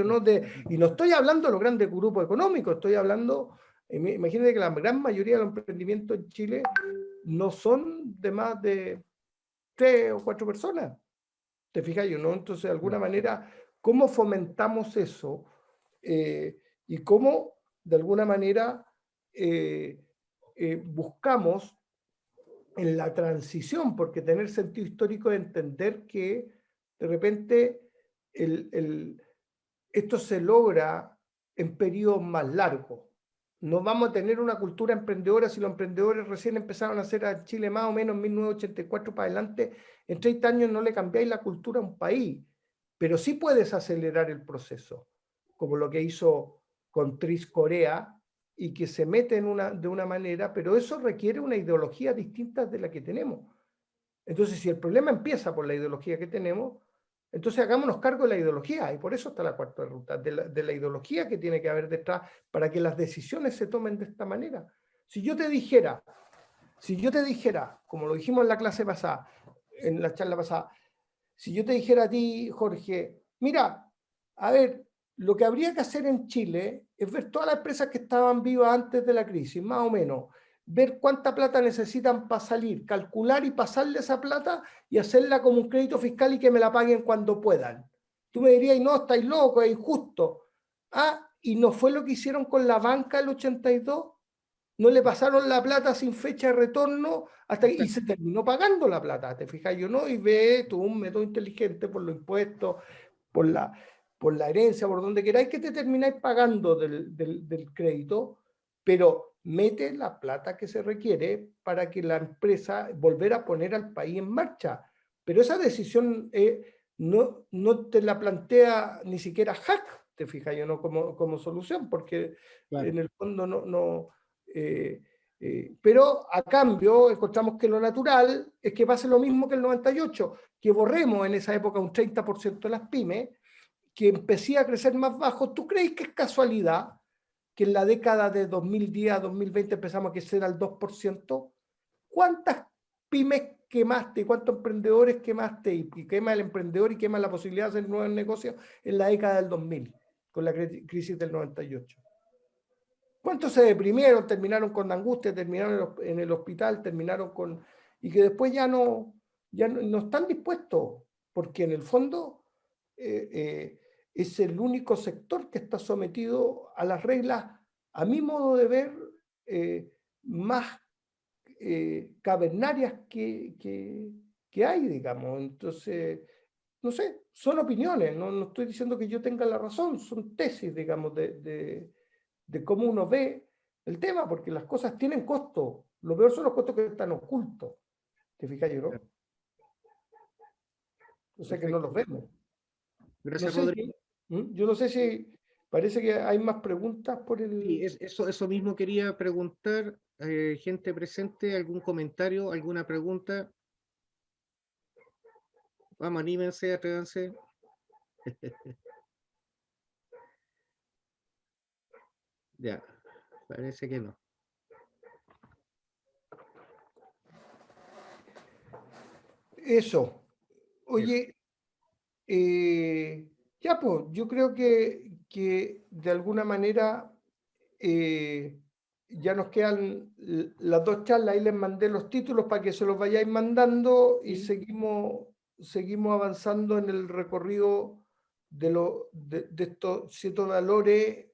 S1: no estoy hablando de los grandes grupos económicos, estoy hablando, imagínate que la gran mayoría de los emprendimientos en Chile no son de más de 3 o 4 personas. ¿Te fijas? Entonces, de alguna manera, ¿cómo fomentamos eso? Y cómo, de alguna manera, buscamos en la transición, porque tener sentido histórico es entender que de repente esto se logra en periodos más largos. No vamos a tener una cultura emprendedora si los emprendedores recién empezaron a hacer a Chile más o menos en 1984 para adelante. En 30 años no le cambiáis la cultura a un país, pero sí puedes acelerar el proceso, como lo que hizo con Tris Corea, y que se mete de una manera, pero eso requiere una ideología distinta de la que tenemos. Entonces, si el problema empieza por la ideología que tenemos, entonces hagámonos cargo de la ideología, y por eso está la cuarta ruta, de la ideología que tiene que haber detrás para que las decisiones se tomen de esta manera. Si yo te dijera, como lo dijimos en la clase pasada, en la charla pasada, si yo te dijera a ti, Jorge, mira, a ver, lo que habría que hacer en Chile es ver todas las empresas que estaban vivas antes de la crisis, más o menos, ver cuánta plata necesitan para salir, calcular y pasarle esa plata y hacerla como un crédito fiscal y que me la paguen cuando puedan. Tú me dirías, no, estáis locos, es injusto. Ah, y no fue lo que hicieron con la banca del 82. No le pasaron la plata sin fecha de retorno y se terminó pagando la plata, ¿te fijas? Y ve tú un método inteligente por los impuestos, por la herencia, por donde queráis que te termináis pagando del crédito, pero mete la plata que se requiere para que la empresa volver a poner al país en marcha. Pero esa decisión no te la plantea ni siquiera Hack, te fijas, como solución, porque en el fondo no. Pero a cambio encontramos que lo natural es que pase lo mismo que el 98, que borremos en esa época un 30% de las pymes, que empecé a crecer más bajo. ¿Tú crees que es casualidad que en la década de 2010 a 2020 empezamos a crecer al 2%? ¿Cuántas pymes quemaste? ¿Cuántos emprendedores quemaste? Y quema el emprendedor y quema la posibilidad de hacer nuevos negocios en la década del 2000, con la crisis del 98. ¿Cuántos se deprimieron, terminaron con angustia, terminaron en el hospital, terminaron con... y que después ya no están dispuestos? Porque en el fondo es el único sector que está sometido a las reglas, a mi modo de ver, más cavernarias que hay, digamos. Entonces, no sé, son opiniones, no estoy diciendo que yo tenga la razón, son tesis, digamos, de cómo uno ve el tema, porque las cosas tienen costo. Lo peor son los costos que están ocultos. ¿Te fijas, yo no? O sea que no los
S2: Perfecto.
S1: vemos. No
S2: Gracias,
S1: sé,
S2: Rodrigo.
S1: yo no sé si parece que hay más preguntas por
S2: Sí,
S1: el...
S2: eso mismo quería preguntar. Gente presente, ¿algún comentario, alguna pregunta? Vamos, anímense, atrévanse. Ya, parece que no.
S1: Eso.
S2: Eso.
S1: Oye, ya pues, yo creo que de alguna manera ya nos quedan las dos charlas, ahí les mandé los títulos para que se los vayáis mandando y
S2: Sí,
S1: seguimos avanzando en el recorrido de estos 7 valores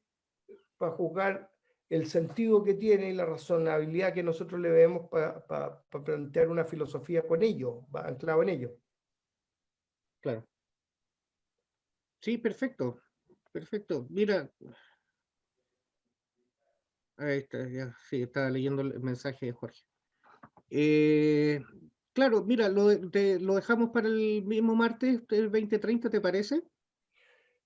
S1: para juzgar el sentido que tiene y la razonabilidad que nosotros le vemos para plantear una filosofía con ellos, anclado en ellos.
S2: claro. Sí, perfecto. Perfecto. Mira, ahí está, ya, sí, estaba leyendo el mensaje de Jorge. Claro, mira, lo dejamos para el mismo martes, el 20:30, ¿te parece?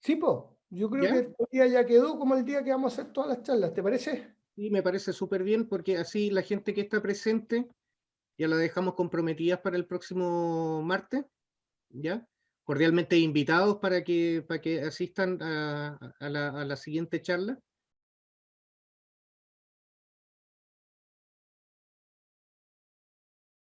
S1: Sí, pues, yo creo que
S2: ¿Ya?
S1: el día ya quedó como el día que vamos a hacer todas las charlas, ¿te parece?
S2: Y me parece súper bien porque así la gente que está presente ya la dejamos comprometidas para el próximo martes, ¿ya? Cordialmente invitados para que asistan a la siguiente charla.